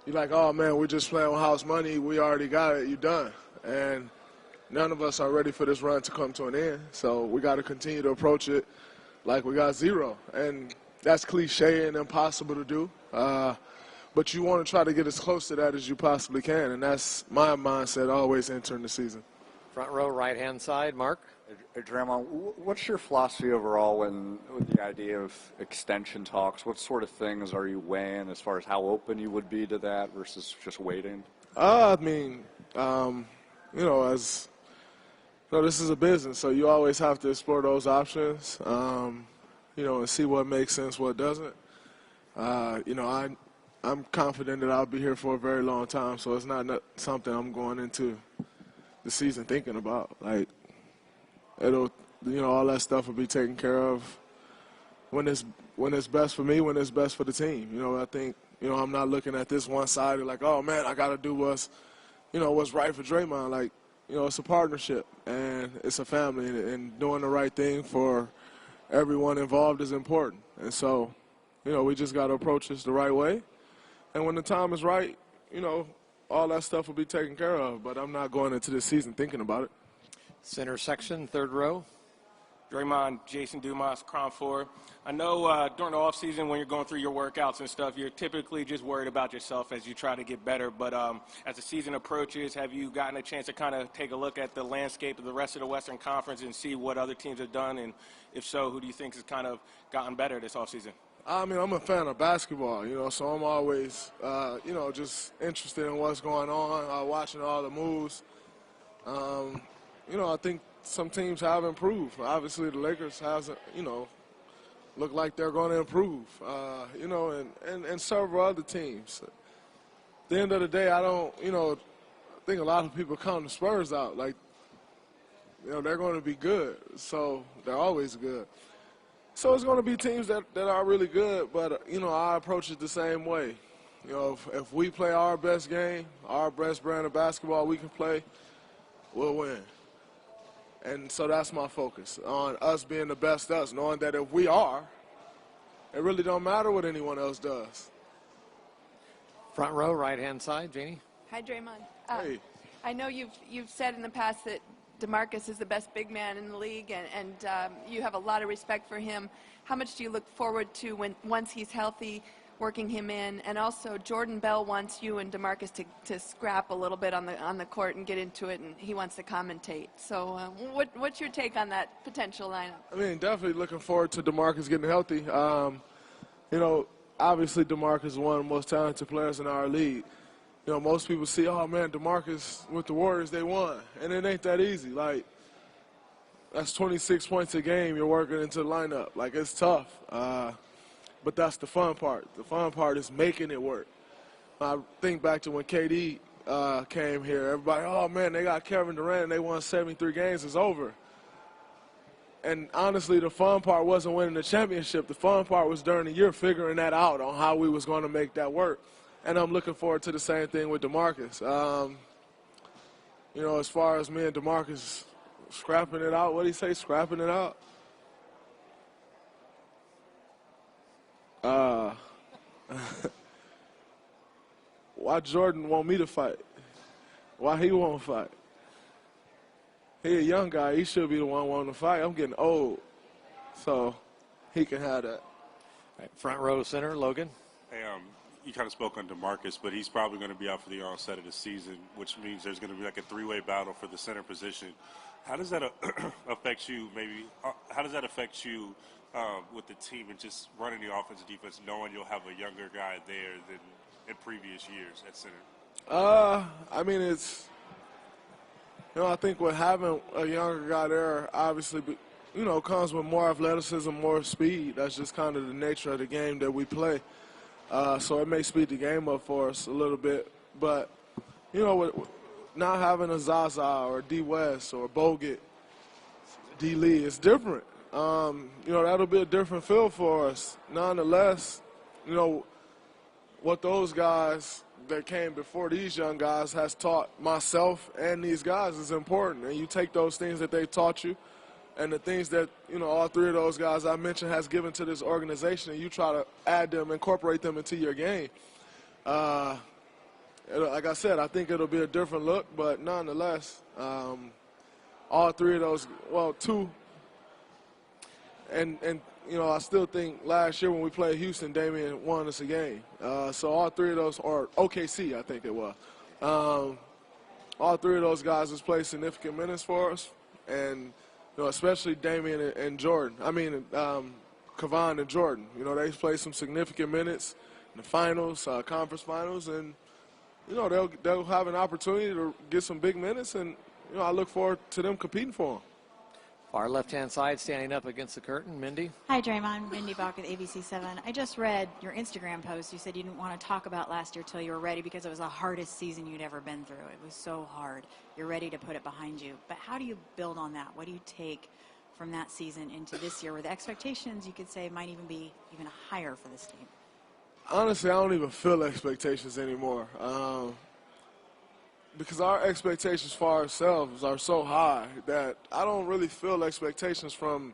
you're like, oh, man, we're just playing with house money, we already got it, you're done. And none of us are ready for this run to come to an end. So we got to continue to approach it like we got 0. And that's cliche and impossible to do. But you want to try to get as close to that as you possibly can. And that's my mindset always entering the season. Front row, right-hand side, Mark. Hey, Draymond, what's your philosophy overall with the idea of extension talks? What sort of things are you weighing as far as how open you would be to that versus just waiting? I mean, you know, this is a business, so you always have to explore those options, you know, and see what makes sense, what doesn't. You know, I'm confident that I'll be here for a very long time, so it's not something I'm going into the season thinking about. Like, you know, all that stuff will be taken care of when it's best for me, when it's best for the team. You know, I think, you know, I'm not looking at this one side like, oh man, I got to do what's right for Draymond. Like, you know, it's a partnership and it's a family, and doing the right thing for everyone involved is important. And so, you know, we just got to approach this the right way. And when the time is right, you know, all that stuff will be taken care of. But I'm not going into this season thinking about it. Center section, third row. Draymond, Jason Dumas, Crown 4. I know during the offseason when you're going through your workouts and stuff, you're typically just worried about yourself as you try to get better. But as the season approaches, have you gotten a chance to kind of take a look at the landscape of the rest of the Western Conference and see what other teams have done? And if so, who do you think has kind of gotten better this offseason? I mean, I'm a fan of basketball, you know, so I'm always, you know, just interested in what's going on, watching all the moves. You know, I think some teams have improved. Obviously, the Lakers hasn't, you know, look like they're going to improve, you know, and several other teams. At the end of the day, I think a lot of people count the Spurs out. Like, you know, they're going to be good, so they're always good. So it's going to be teams that are really good, but, you know, I approach it the same way. You know, if we play our best game, our best brand of basketball we can play, we'll win. And so that's my focus, on us being the best us, knowing that if we are, it really don't matter what anyone else does. Front row, right-hand side, Janie. Hi, Draymond. Hey. I know you've said in the past that DeMarcus is the best big man in the league, and you have a lot of respect for him. How much do you look forward to once he's healthy, working him in? And also, Jordan Bell wants you and DeMarcus to scrap a little bit on the court and get into it, and he wants to commentate. So what's your take on that potential lineup? I mean, definitely looking forward to DeMarcus getting healthy. You know, obviously DeMarcus is one of the most talented players in our league. You know, most people see, oh, man, DeMarcus with the Warriors, they won. And it ain't that easy. Like, that's 26 points a game you're working into the lineup. Like, it's tough. But that's the fun part. The fun part is making it work. I think back to when KD came here. Everybody, oh, man, they got Kevin Durant and they won 73 games. It's over. And honestly, the fun part wasn't winning the championship. The fun part was during the year figuring that out on how we was going to make that work. And I'm looking forward to the same thing with DeMarcus. You know, as far as me and DeMarcus scrapping it out, what did he say, scrapping it out? Why Jordan want me to fight? Why he won't fight? He a young guy. He should be the one wanting to fight. I'm getting old, so he can have that. Right, front row center, Logan. Hey, you kind of spoke on DeMarcus, but he's probably going to be out for the onset of the season, which means there's going to be like a three-way battle for the center position. How does that affect you? How does that affect you with the team and just running the offense and defense, knowing you'll have a younger guy there than in previous years at center? I mean, it's, I think with having a younger guy there, obviously, comes with more athleticism, more speed. That's just kind of the nature of the game that we play. So it may speed the game up for us a little bit. But, with not having a Zaza or D. West or Bogut, D. Lee, it's different. That'll be a different feel for us. Nonetheless, what those guys that came before these young guys has taught myself and these guys is important. And you take those things that they taught you and the things that, all three of those guys I mentioned has given to this organization, and you try to add them, incorporate them into your game. Like I said, I think it'll be a different look, but nonetheless, all three of those, well, two, and I still think last year when we played Houston, Damian won us a game. So all three of those, or OKC, I think it was. All three of those guys has played significant minutes for us, and especially Damian and Jordan. Kevon and Jordan. They've played some significant minutes in the finals, conference finals, and they'll have an opportunity to get some big minutes, and I look forward to them competing for them. Far left-hand side, standing up against the curtain, Mindy. Hi, Draymond. Mindy Bach with ABC7. I just read your Instagram post. You said you didn't want to talk about last year till you were ready because it was the hardest season you'd ever been through. It was so hard. You're ready to put it behind you. But how do you build on that? What do you take from that season into this year where the expectations, you could say, might even be even higher for this team? Honestly, I don't even feel expectations anymore. Because our expectations for ourselves are so high that I don't really feel expectations from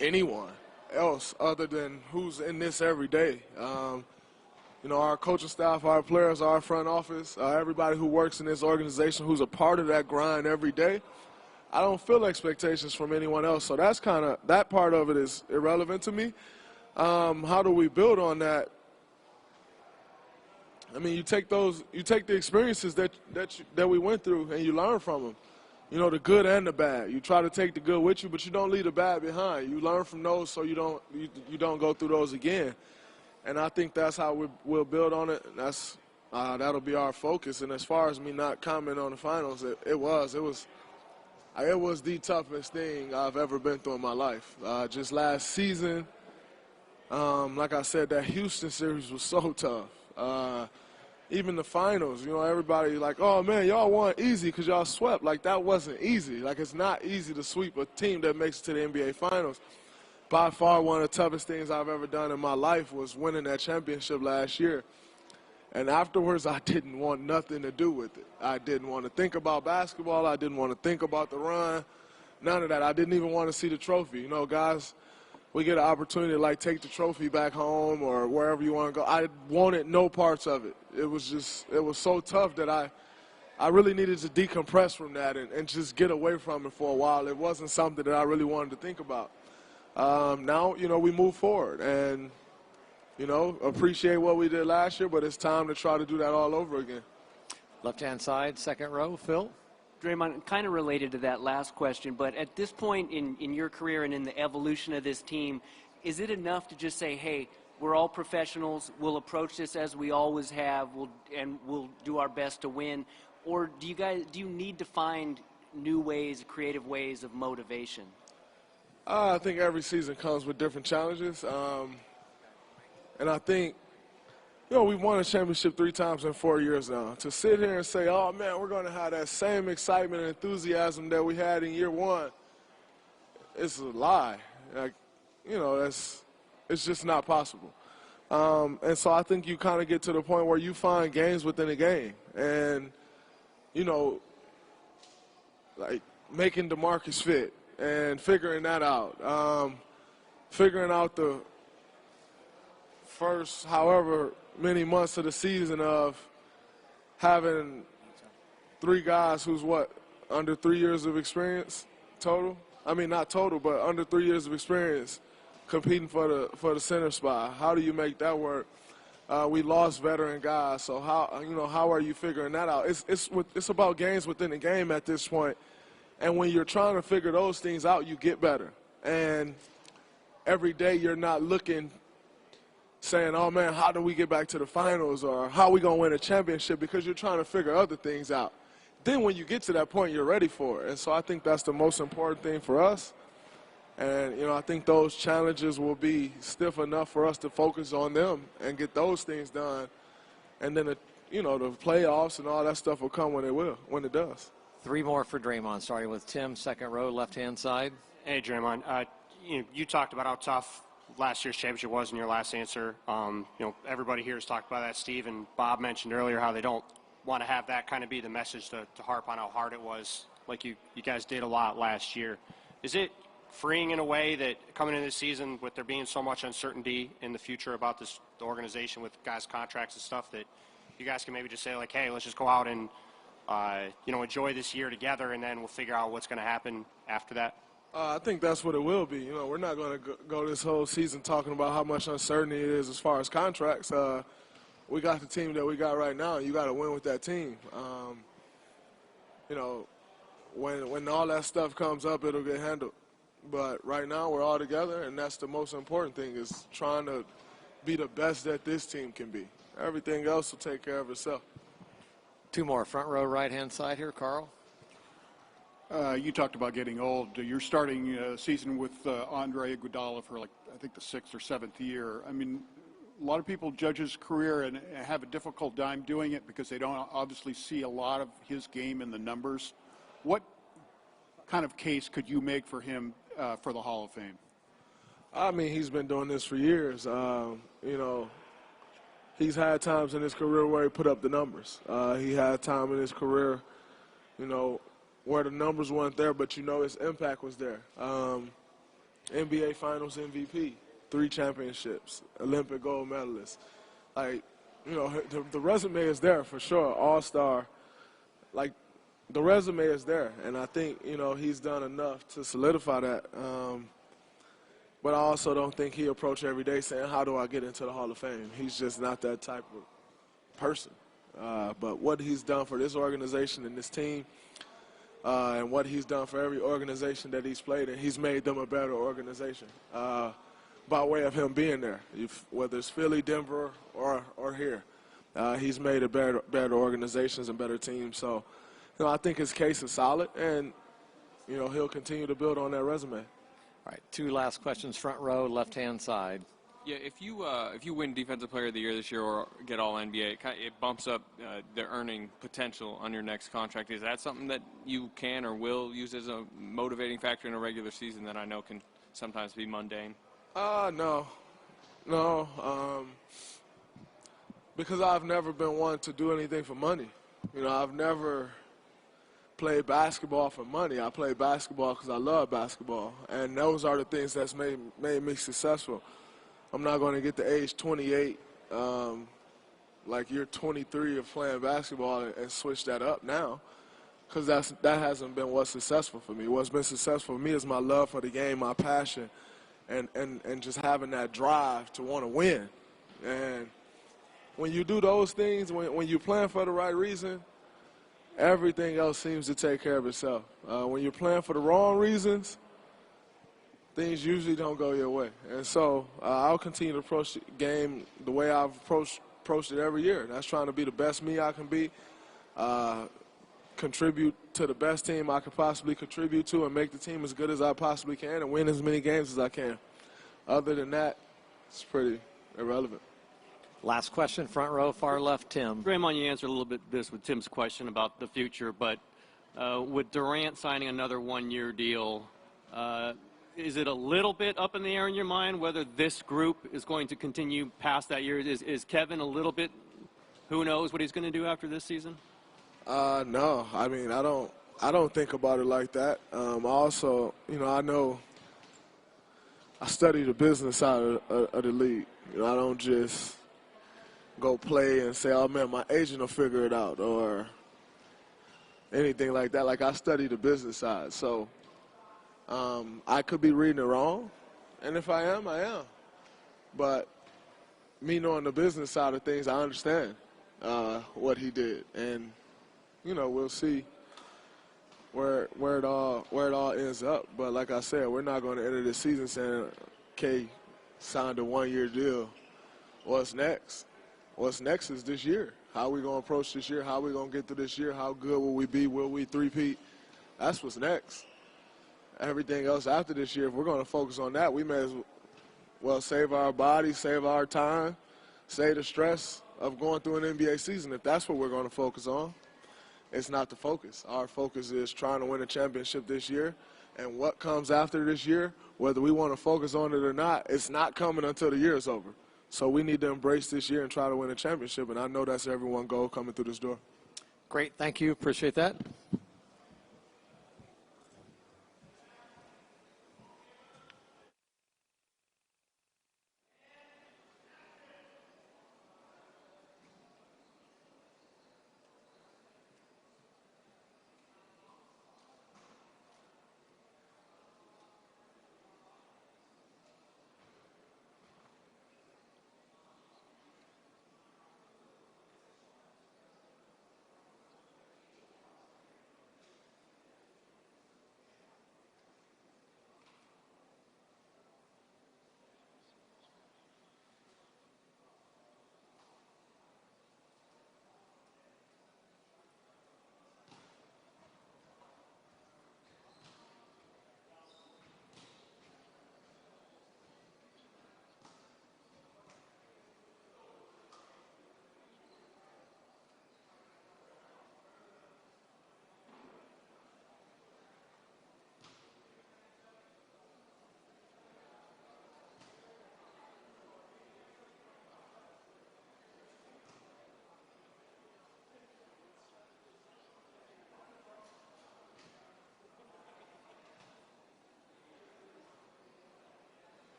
anyone else other than who's in this every day. Our coaching staff, our players, our front office, everybody who works in this organization who's a part of that grind every day. I don't feel expectations from anyone else, so that's that part of it is irrelevant to me. How do we build on that? You take the experiences that we went through, and you learn from them. The good and the bad. You try to take the good with you, but you don't leave the bad behind. You learn from those, so you don't go through those again. And I think that's how we'll build on it. And that'll be our focus. And as far as me not commenting on the finals, it was the toughest thing I've ever been through in my life. Just last season, like I said, that Houston series was so tough. Even the finals, everybody like, oh, man, y'all won easy because y'all swept. Like, that wasn't easy. Like, it's not easy to sweep a team that makes it to the NBA Finals. By far, one of the toughest things I've ever done in my life was winning that championship last year. And afterwards, I didn't want nothing to do with it. I didn't want to think about basketball. I didn't want to think about the run. None of that. I didn't even want to see the trophy. Guys, we get an opportunity to, take the trophy back home or wherever you want to go. I wanted no parts of it. It was so tough that I really needed to decompress from that and just get away from it for a while. It wasn't something that I really wanted to think about. Now, we move forward and, appreciate what we did last year, but it's time to try to do that all over again. Left-hand side, second row, Phil. Draymond, kind of related to that last question, but at this point in your career and in the evolution of this team, is it enough to just say, hey, we're all professionals, we'll approach this as we always have, we'll do our best to win? Or do you need to find new ways, creative ways of motivation? I think every season comes with different challenges. And I think, we've won a championship 3 times in 4 years now. To sit here and say, oh, man, we're going to have that same excitement and enthusiasm that we had in year 1, it's a lie. It's just not possible. And so I think you kind of get to the point where you find games within a game. And, making DeMarcus fit and figuring that out. Figuring out the first however many months of the season of having 3 guys who's under 3 years of experience total? Not total, but under 3 years of experience competing for the center spot. How do you make that work? We lost veteran guys, so how are you figuring that out? It's about games within the game at this point, and when you're trying to figure those things out, you get better. And every day you're not looking, saying, oh, man, how do we get back to the finals or how are we going to win a championship, because you're trying to figure other things out. Then when you get to that point, you're ready for it. And so I think that's the most important thing for us. And, I think those challenges will be stiff enough for us to focus on them and get those things done. And then, the playoffs and all that stuff will come when it does. 3 more for Draymond, starting with Tim, second row, left-hand side. Hey, Draymond. You talked about how tough last year's championship was in your last answer. Everybody here has talked about that. Steve and Bob mentioned earlier how they don't want to have that kind of be the message to harp on how hard it was, like you guys did a lot last year. Is it freeing in a way that coming into this season with there being so much uncertainty in the future about the organization with guys' contracts and stuff, that you guys can maybe just say, like, hey, let's just go out and enjoy this year together, and then we'll figure out what's going to happen after that? I think that's what it will be. We're not going to go this whole season talking about how much uncertainty it is as far as contracts. We got the team that we got right now, and you got to win with that team. When all that stuff comes up, it'll get handled. But right now we're all together, and that's the most important thing, is trying to be the best that this team can be. Everything else will take care of itself. 2 more, front row, right-hand side here, Carl. You talked about getting old. You're starting season with Andre Iguodala for, I think the 6th or 7th year. I mean, a lot of people judge his career and have a difficult time doing it because they don't obviously see a lot of his game in the numbers. What kind of case could you make for him for the Hall of Fame? I mean, he's been doing this for years. He's had times in his career where he put up the numbers. He had time in his career, where the numbers weren't there, but his impact was there. NBA Finals MVP, 3 championships, Olympic gold medalist. The resume is there for sure. All-star. The resume is there, and I think, he's done enough to solidify that. But I also don't think he approach every day saying, how do I get into the Hall of Fame? He's just not that type of person. But what he's done for this organization and this team, and what he's done for every organization that he's played in, he's made them a better organization by way of him being there, whether it's Philly, Denver, or here. He's made a better organizations and better teams. So, I think his case is solid, and, he'll continue to build on that resume. All right, 2 last questions, front row, left-hand side. Yeah, if you win Defensive Player of the Year this year or get All NBA, it bumps up the earning potential on your next contract. Is that something that you can or will use as a motivating factor in a regular season that I know can sometimes be mundane? No. Because I've never been one to do anything for money. I've never played basketball for money. I play basketball because I love basketball, and those are the things that's made me successful. I'm not going to get to age 28, like you're 23 of playing basketball, and switch that up now, because that hasn't been what's successful for me. What's been successful for me is my love for the game, my passion, and just having that drive to want to win. And when you do those things, when you're playing for the right reason, everything else seems to take care of itself. When you're playing for the wrong reasons, things usually don't go your way. And so I'll continue to approach the game the way I've approached it every year. That's trying to be the best me I can be, contribute to the best team I could possibly contribute to, and make the team as good as I possibly can and win as many games as I can. Other than that, it's pretty irrelevant. Last question, front row, far left, Tim. Draymond, you answered a little bit this with Tim's question about the future, but with Durant signing another 1-year deal, is it a little bit up in the air in your mind whether this group is going to continue past that year? Is Kevin a little bit, who knows what he's going to do after this season? No, I mean, I don't think about it like that. Also, I know I study the business side of the league. I don't just go play and say, oh, man, my agent will figure it out, or anything like that. Like, I study the business side. So I could be reading it wrong, and if I am, I am. But me knowing the business side of things, I understand what he did. And, we'll see where it all ends up. But like I said, we're not going to enter this season saying, K signed a one-year deal. What's next? What's next is this year. How are we going to approach this year? How are we going to get through this year? How good will we be? Will we three-peat? That's what's next. Everything else after this year, if we're going to focus on that, we may as well save our body, save our time, save the stress of going through an NBA season. If that's what we're going to focus on, it's not the focus. Our focus is trying to win a championship this year. And what comes after this year, whether we want to focus on it or not, it's not coming until the year is over. So we need to embrace this year and try to win a championship. And I know that's everyone's goal coming through this door. Great. Thank you. Appreciate that.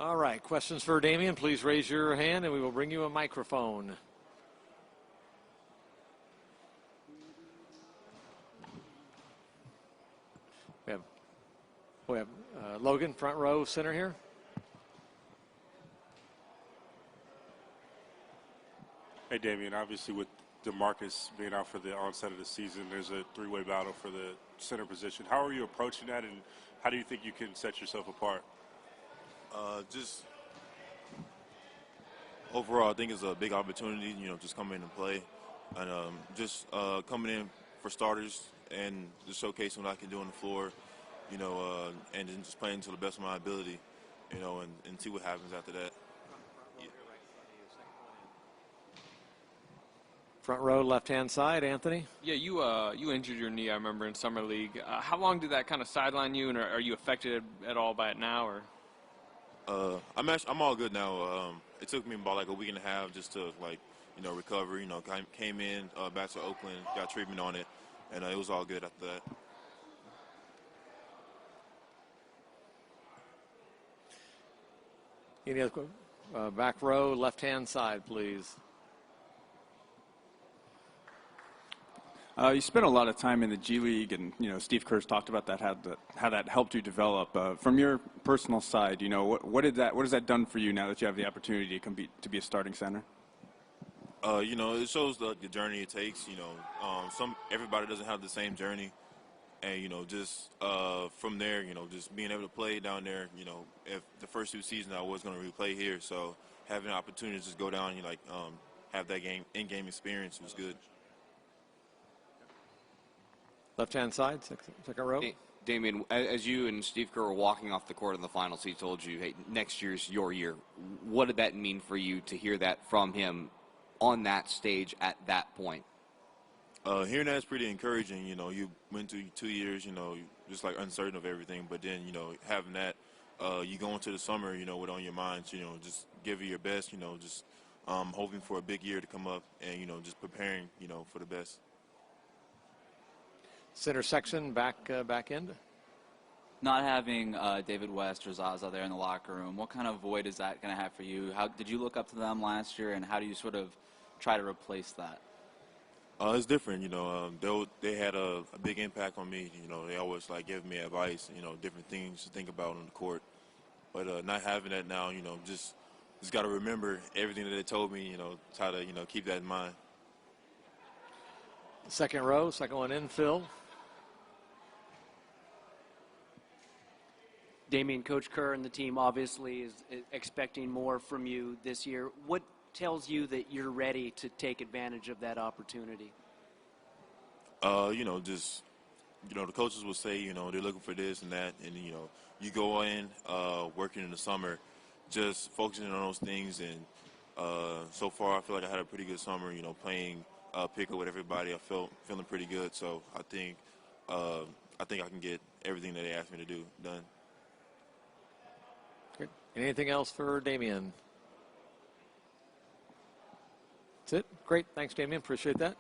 All right, questions for Damian? Please raise your hand and we will bring you a microphone. We have Logan, front row, center here. Hey, Damian, obviously with DeMarcus being out for the onset of the season, there's a three-way battle for the center position. How are you approaching that, and how do you think you can set yourself apart? Just overall, I think it's a big opportunity, just come in and play. And just coming in for starters and just showcasing what I can do on the floor, and then just playing to the best of my ability, and see what happens after that. Front row, left-hand side, Anthony. Yeah, you injured your knee, I remember, in summer league. How long did that kind of sideline you, and are you affected at all by it now, or? I'm all good now. It took me about like a week and a half just to recover. Came in back to Oakland, got treatment on it, and it was all good after that. Any other back row, left-hand side, please. You spent a lot of time in the G League, and Steve Kerr's talked about that, how that helped you develop. From your personal side, what has that done for you now that you have the opportunity to be a starting center? It shows the journey it takes. Everybody doesn't have the same journey, and just from there, just being able to play down there. If the first 2 seasons I was going to replay here, so having an opportunity to just go down and have that in-game experience was good. Left-hand side, second row. Hey, Damian, as you and Steve Kerr were walking off the court in the finals, he told you, hey, next year's your year. What did that mean for you to hear that from him on that stage at that point? Hearing that is pretty encouraging. You went through 2 years, just uncertain of everything. But then, having that, you go into the summer, with on your mind, just give it your best, just hoping for a big year to come up and, just preparing, for the best. Center section, back end. Not having David West or Zaza there in the locker room, what kind of void is that going to have for you? How did you look up to them last year, and how do you sort of try to replace that? It's different, they had a big impact on me. They always giving me advice, different things to think about on the court. But not having that now, just got to remember everything that they told me, try to keep that in mind. Second row, second one in, Phil. Damian, Coach Kerr and the team obviously is expecting more from you this year. What tells you that you're ready to take advantage of that opportunity? The coaches will say, they're looking for this and that, and you go in working in the summer, just focusing on those things. And so far, I feel like I had a pretty good summer. Playing pickup with everybody, feeling pretty good. So I think I can get everything that they asked me to do done. Great. Anything else for Damian? That's it. Great. Thanks, Damian. Appreciate that.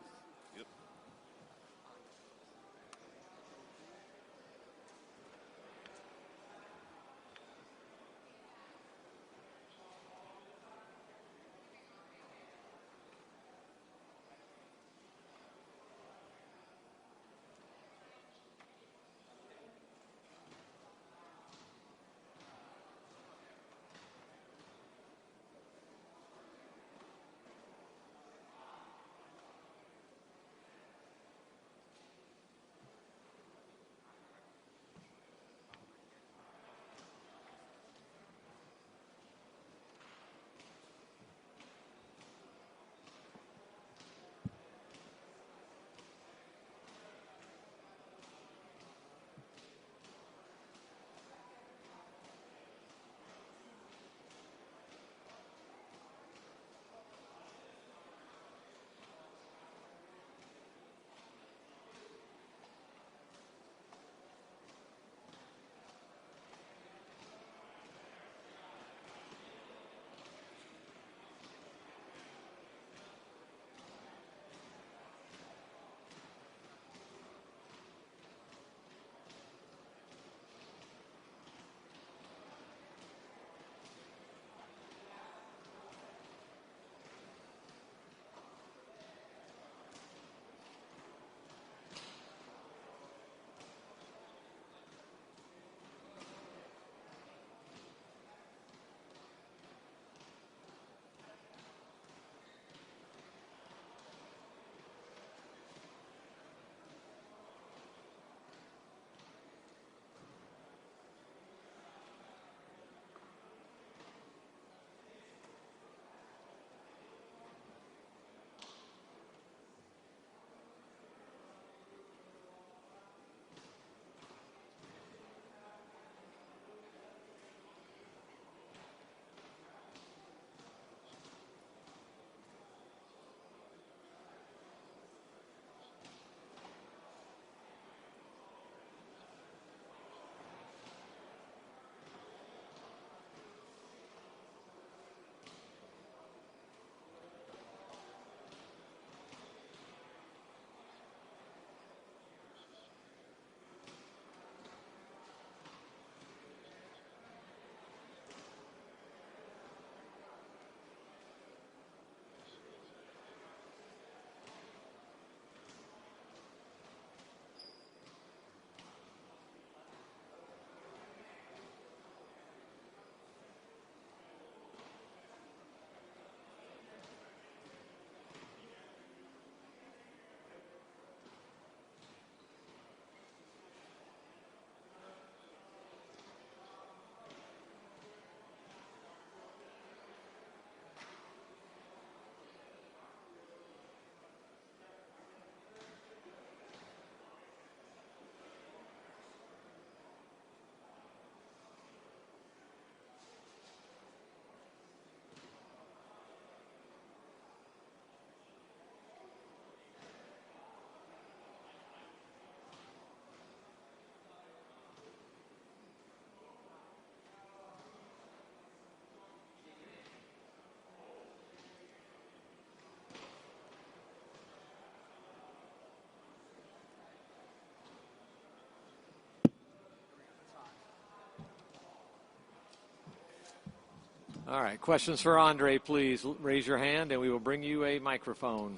All right, questions for Andre, please. Raise your hand and we will bring you a microphone.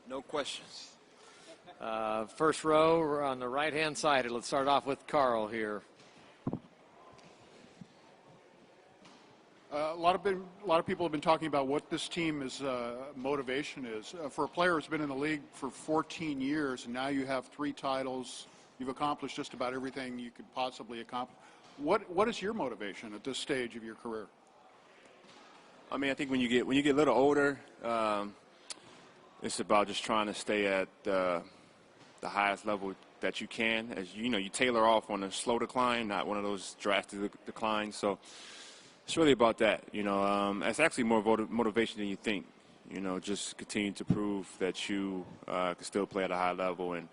No questions. First row on the right-hand side. Let's start off with Carl here. A lot of people have been talking about what this team's motivation is. For a player who's been in the league for 14 years, and now you have 3 titles, you've accomplished just about everything you could possibly accomplish. What is your motivation at this stage of your career? I mean, I think when you get a little older, it's about just trying to stay at the highest level that you can. As you know, you tailor off on a slow decline, not one of those drastic declines. So it's really about that. You know, it's actually more motivation than you think. You know, just continue to prove that you can still play at a high level, and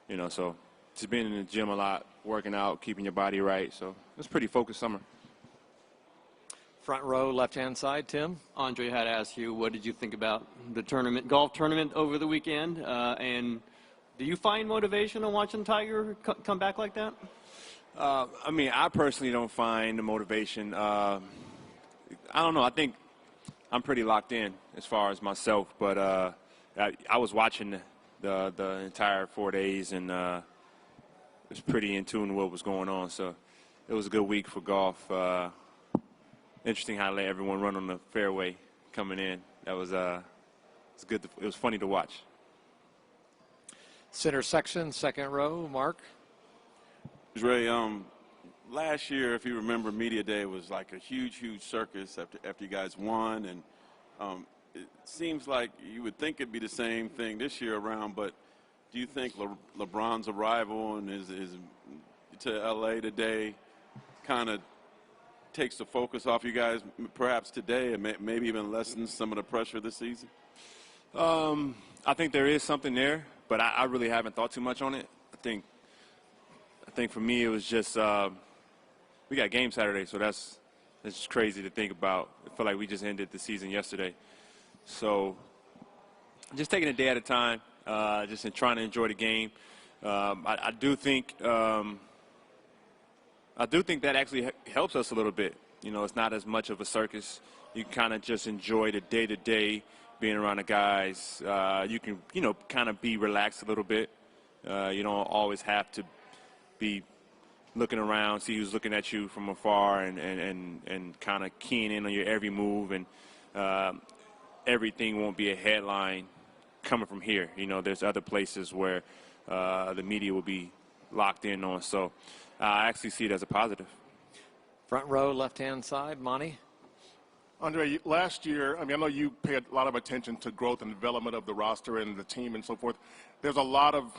you know, so just being in the gym a lot, working out, keeping your body right. So it's a pretty focused summer. Front row, left-hand side, Tim. Andre had asked you, what did you think about the golf tournament over the weekend? And do you find motivation on watching Tiger come back like that? I mean, I personally don't find the motivation. I don't know. I think I'm pretty locked in as far as myself. But I was watching the entire 4 days and was pretty in tune with what was going on. So it was a good week for golf. Interesting how they let everyone run on the fairway coming in. That was it's good. It was funny to watch. Center section, second row, Mark. Ray, last year, if you remember, Media Day was like a huge circus after you guys won, and it seems like you would think it'd be the same thing this year around. But do you think LeBron's arrival and his to LA today kind of takes the focus off you guys, perhaps today, and maybe even lessens some of the pressure this season? I think there is something there, but I really haven't thought too much on it. I think for me it was just we got game Saturday, so that's just crazy to think about. I feel like we just ended the season yesterday, so just taking a day at a time, just in trying to enjoy the game. I do think that actually helps us a little bit. You know, it's not as much of a circus. You kind of just enjoy the day-to-day being around the guys. You can, you know, kind of be relaxed a little bit. You don't always have to be looking around, see who's looking at you from afar and kind of keying in on your every move. And everything won't be a headline coming from here. You know, there's other places where the media will be locked in on. So I actually see it as a positive. Front row, left-hand side, Monty. Andre, last year, I mean, I know you paid a lot of attention to growth and development of the roster and the team and so forth. There's a lot of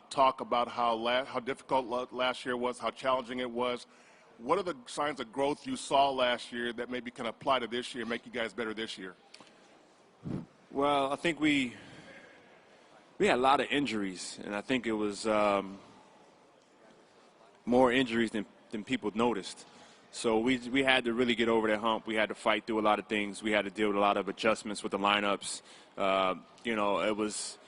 talk about how difficult last year was, how challenging it was. What are the signs of growth you saw last year that maybe can apply to this year, make you guys better this year? Well, I think we had a lot of injuries, and I think it was more injuries than people noticed. So we had to really get over that hump. We had to fight through a lot of things. We had to deal with a lot of adjustments with the lineups. You know, it was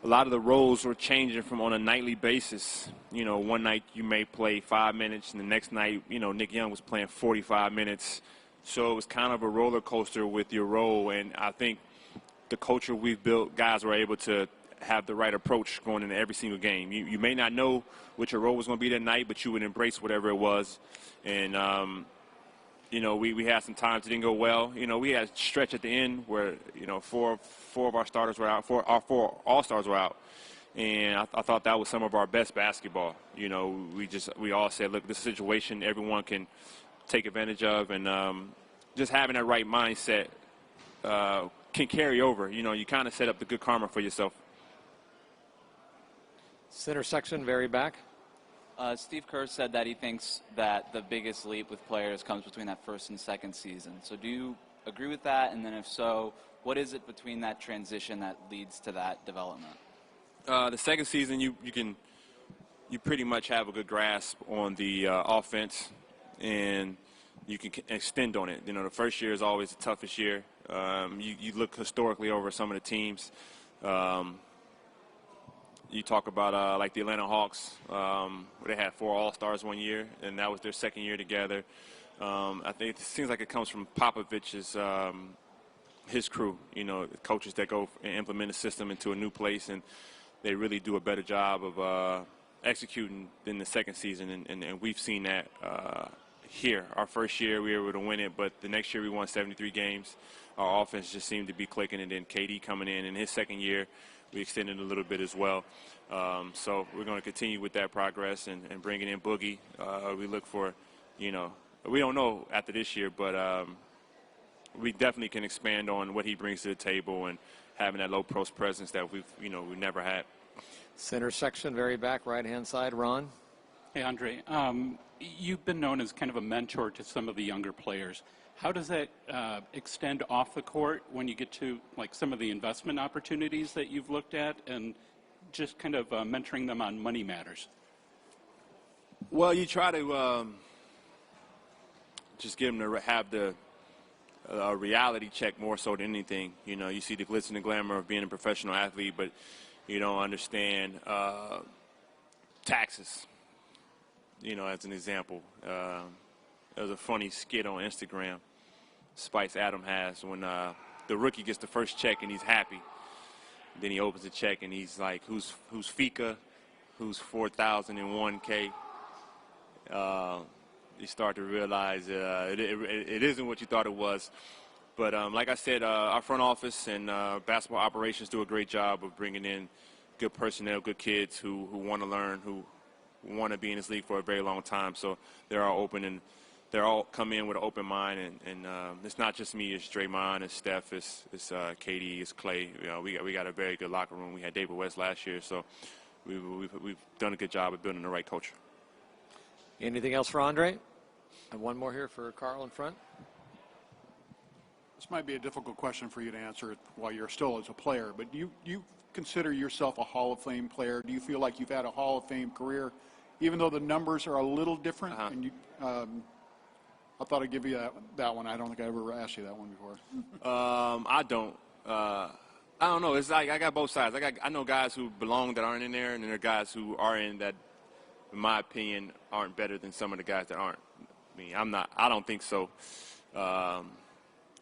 a lot of the roles were changing from on a nightly basis. You know, one night you may play 5 minutes, and the next night, you know, Nick Young was playing 45 minutes. So it was kind of a roller coaster with your role. And I think the culture we've built, guys were able to have the right approach going into every single game. You may not know what your role was going to be that night, but you would embrace whatever it was. And, you know, we had some times that didn't go well. You know, we had a stretch at the end where, you know, four of our starters were out, four all-stars were out. And I thought that was some of our best basketball. You know, we all said, look, this situation everyone can take advantage of. And just having that right mindset can carry over. You know, you kind of set up the good karma for yourself. Center section, very back. Steve Kerr said that he thinks that the biggest leap with players comes between that first and second season. So do you agree with that? And then if so, what is it between that transition that leads to that development? The second season, you pretty much have a good grasp on the offense, and you can extend on it. You know, the first year is always the toughest year. You look historically over some of the teams. You talk about like the Atlanta Hawks, where they had 4 All-Stars one year, and that was their second year together. I think it seems like it comes from Popovich's his crew. Coaches that go and implement a system into a new place, and they really do a better job of executing than the second season. And we've seen that here. Our first year we were able to win it, but the next year we won 73 games. Our offense just seemed to be clicking, and then KD coming in his second year, we extended a little bit as well. So we're going to continue with that progress and bringing in Boogie. We look for, we don't know after this year, but we definitely can expand on what he brings to the table and having that low post presence that we've never had. Center section, very back, right-hand side. Ron? Hey, Andre. You've been known as kind of a mentor to some of the younger players. How does that extend off the court when you get to like some of the investment opportunities that you've looked at and just kind of mentoring them on money matters? Well, you try to just get them to have the reality check more so than anything. You see the glitz and the glamour of being a professional athlete, but you don't understand taxes. As an example. There's a funny skit on Instagram Spice Adam has when the rookie gets the first check and he's happy. Then he opens the check and he's like, who's FICA? Who's 4,001K? You start to realize it isn't what you thought it was. But like I said, our front office and basketball operations do a great job of bringing in good personnel, good kids who want to learn, who want to be in this league for a very long time. So they're all open and they're all come in with an open mind. And it's not just me, it's Draymond, it's Steph, it's KD, it's Clay. We got a very good locker room. We had David West last year. So we've done a good job of building the right culture. Anything else for Andre? And one more here for Carl in front. This might be a difficult question for you to answer while you're still as a player, but do you consider yourself a Hall of Fame player? Do you feel like you've had a Hall of Fame career, even though the numbers are a little different? And you, I thought I'd give you that one. I don't think I ever asked you that one before. I don't. I don't know. It's like I got both sides. I know guys who belong that aren't in there, and then there are guys who are in that, in my opinion, aren't better than some of the guys that aren't. I mean, I'm not. I don't think so.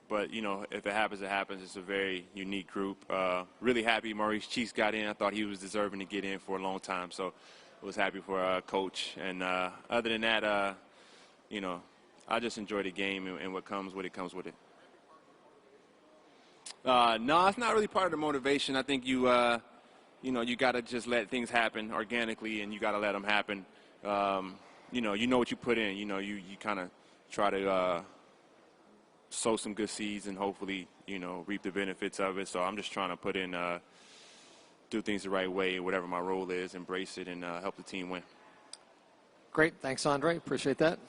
But, if it happens, it happens. It's a very unique group. Really happy Maurice Cheeks got in. I thought he was deserving to get in for a long time. So I was happy for Coach. And other than that, I just enjoy the game and what comes with it comes with it. No, it's not really part of the motivation. I think you got to just let things happen organically, and you got to let them happen. You know what you put in. You kind of try to sow some good seeds and hopefully, reap the benefits of it. So I'm just trying to put in, do things the right way, whatever my role is, embrace it, and help the team win. Great. Thanks, Andre. Appreciate that.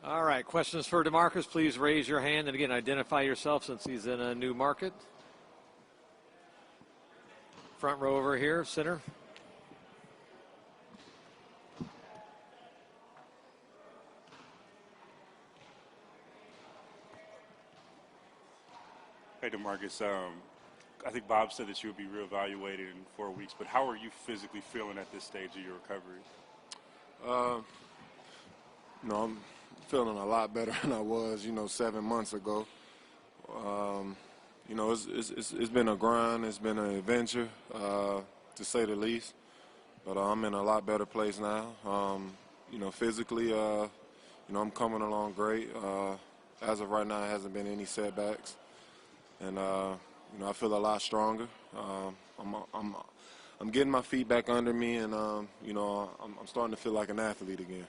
All right, questions for DeMarcus, please raise your hand. And again, identify yourself since he's in a new market. Front row over here, center. Hey, DeMarcus. I think Bob said that you would be reevaluated in 4 weeks, but how are you physically feeling at this stage of your recovery? I'm feeling a lot better than I was, 7 months ago. It's been a grind. It's been an adventure, to say the least. But I'm in a lot better place now. Physically, I'm coming along great. As of right now, there hasn't been any setbacks. And, I feel a lot stronger. I'm getting my feet back under me, and, I'm starting to feel like an athlete again.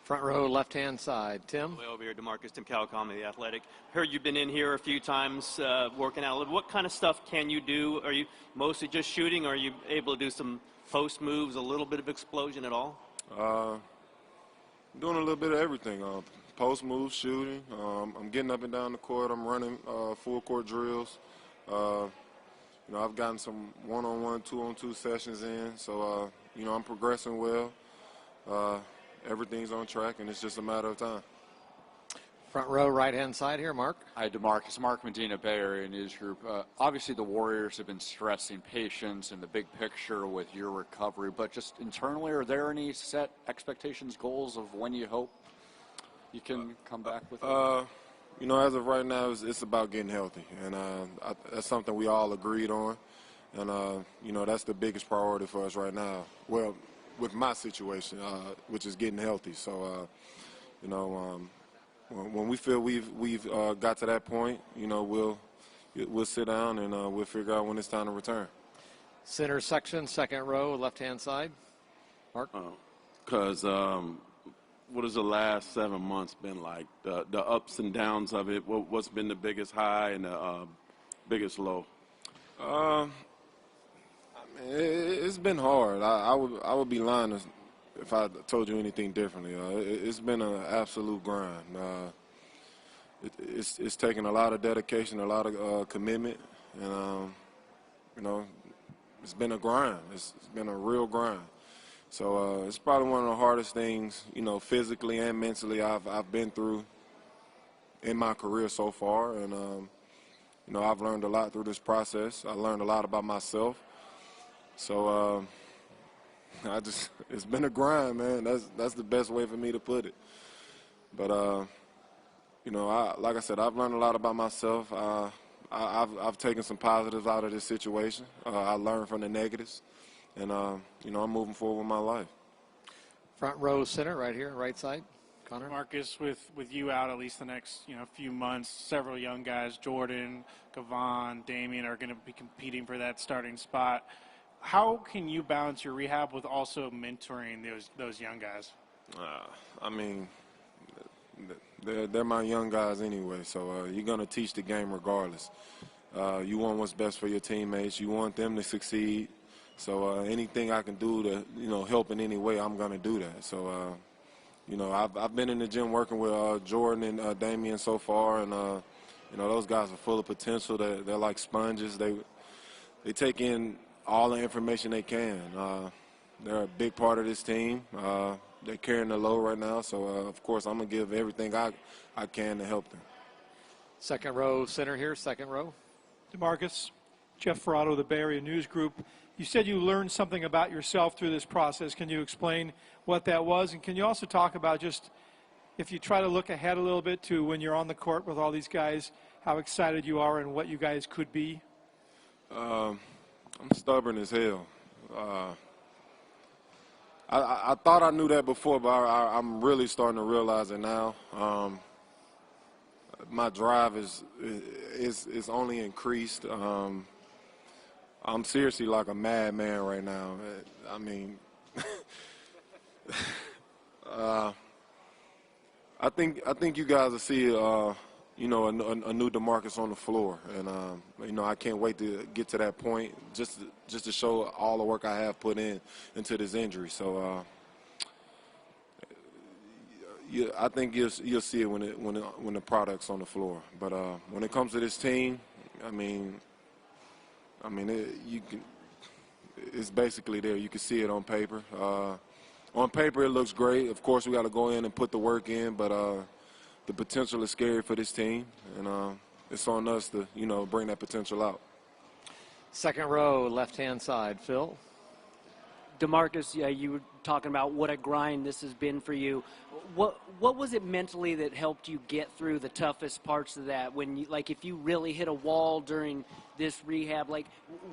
Front row, left-hand side. Tim? Way over here, DeMarcus, Tim Calicom, The Athletic. Heard you've been in here a few times working out a little. What kind of stuff can you do? Are you mostly just shooting, or are you able to do some post moves, a little bit of explosion at all? Doing a little bit of everything. Post moves, shooting. I'm getting up and down the court. I'm running full court drills. I've gotten some one-on-one, two-on-two sessions in. So, I'm progressing well. Everything's on track, and it's just a matter of time. Front row, right-hand side here, Mark. Hi, DeMarcus. Mark Medina, Bay Area News Group. Obviously, the Warriors have been stressing patience and the big picture with your recovery, but just internally, are there any set expectations, goals of when you hope you can come back with it? As of right now, it's about getting healthy, and that's something we all agreed on, and, that's the biggest priority for us right now. Well, with my situation, which is getting healthy. So, when we feel we've got to that point, we'll sit down and we'll figure out when it's time to return. Center section, second row, left-hand side. Mark? Because what has the last 7 months been like? The ups and downs of it, what's been the biggest high and the biggest low? It's been hard. I would be lying if I told you anything differently. It's been an absolute grind. It's taken a lot of dedication, a lot of commitment, and it's been a grind. It's been a real grind. So it's probably one of the hardest things, physically and mentally I've been through in my career so far, and I've learned a lot through this process. I learned a lot about myself. So it's been a grind, man. That's the best way for me to put it. But like I said, I've learned a lot about myself. I've taken some positives out of this situation. I learned from the negatives, and I'm moving forward with my life. Front row, center, right here, right side. Connor? Marcus, with you out at least the next few months, several young guys, Jordan, Kevon, Damian, are going to be competing for that starting spot. How can you balance your rehab with also mentoring those young guys? They're my young guys anyway, so you're going to teach the game regardless. You want what's best for your teammates. You want them to succeed. So anything I can do to help in any way, I'm going to do that. So I've been in the gym working with Jordan and Damian so far, and those guys are full of potential. They're like sponges. They take in all the information they can. They're a big part of this team. They're carrying the load right now, so of course I'm going to give everything I can to help them. Second row, center here, second row. DeMarcus, Jeff Ferrato, the Bay Area News Group. You said you learned something about yourself through this process. Can you explain what that was? And can you also talk about just, if you try to look ahead a little bit to when you're on the court with all these guys, how excited you are and what you guys could be? I'm stubborn as hell. I thought I knew that before, but I'm really starting to realize it now. My drive is only increased. I'm seriously like a madman right now. I mean, I think you guys will see a new DeMarcus on the floor, and I can't wait to get to that point just to show all the work I have put into this injury. So I think you'll see it when the product's on the floor. But when it comes to this team, it's basically there. You can see it on paper. On paper, it looks great. Of course, we got to go in and put the work in, but the potential is scary for this team, and it's on us to, bring that potential out. Second row, left-hand side, Phil. DeMarcus, you were talking about what a grind this has been for you. What was it mentally that helped you get through the toughest parts of that? When you, if you really hit a wall during this rehab,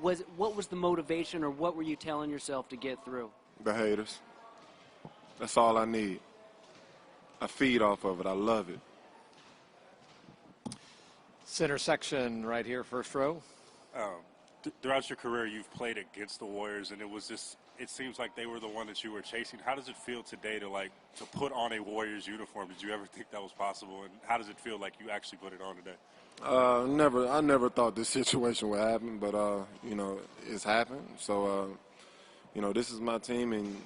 what was the motivation, or what were you telling yourself to get through? The haters. That's all I need. I feed off of it. I love it. Center section right here, first row. Throughout your career, you've played against the Warriors, and it seems like they were the one that you were chasing. How does it feel today to put on a Warriors uniform? Did you ever think that was possible? And how does it feel like you actually put it on today? I never thought this situation would happen, but, it's happened. So, this is my team, and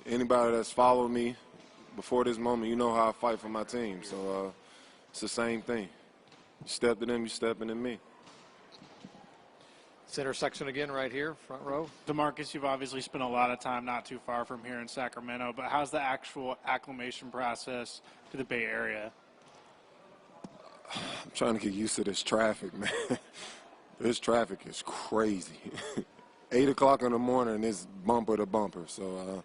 anybody that's followed me before this moment, you know how I fight for my team. So, it's the same thing. You step in them, you stepping in me. Center section again right here, front row. DeMarcus, you've obviously spent a lot of time not too far from here in Sacramento, but how's the actual acclimation process to the Bay Area? I'm trying to get used to this traffic, man. This traffic is crazy. 8 o'clock in the morning, it's bumper to bumper. So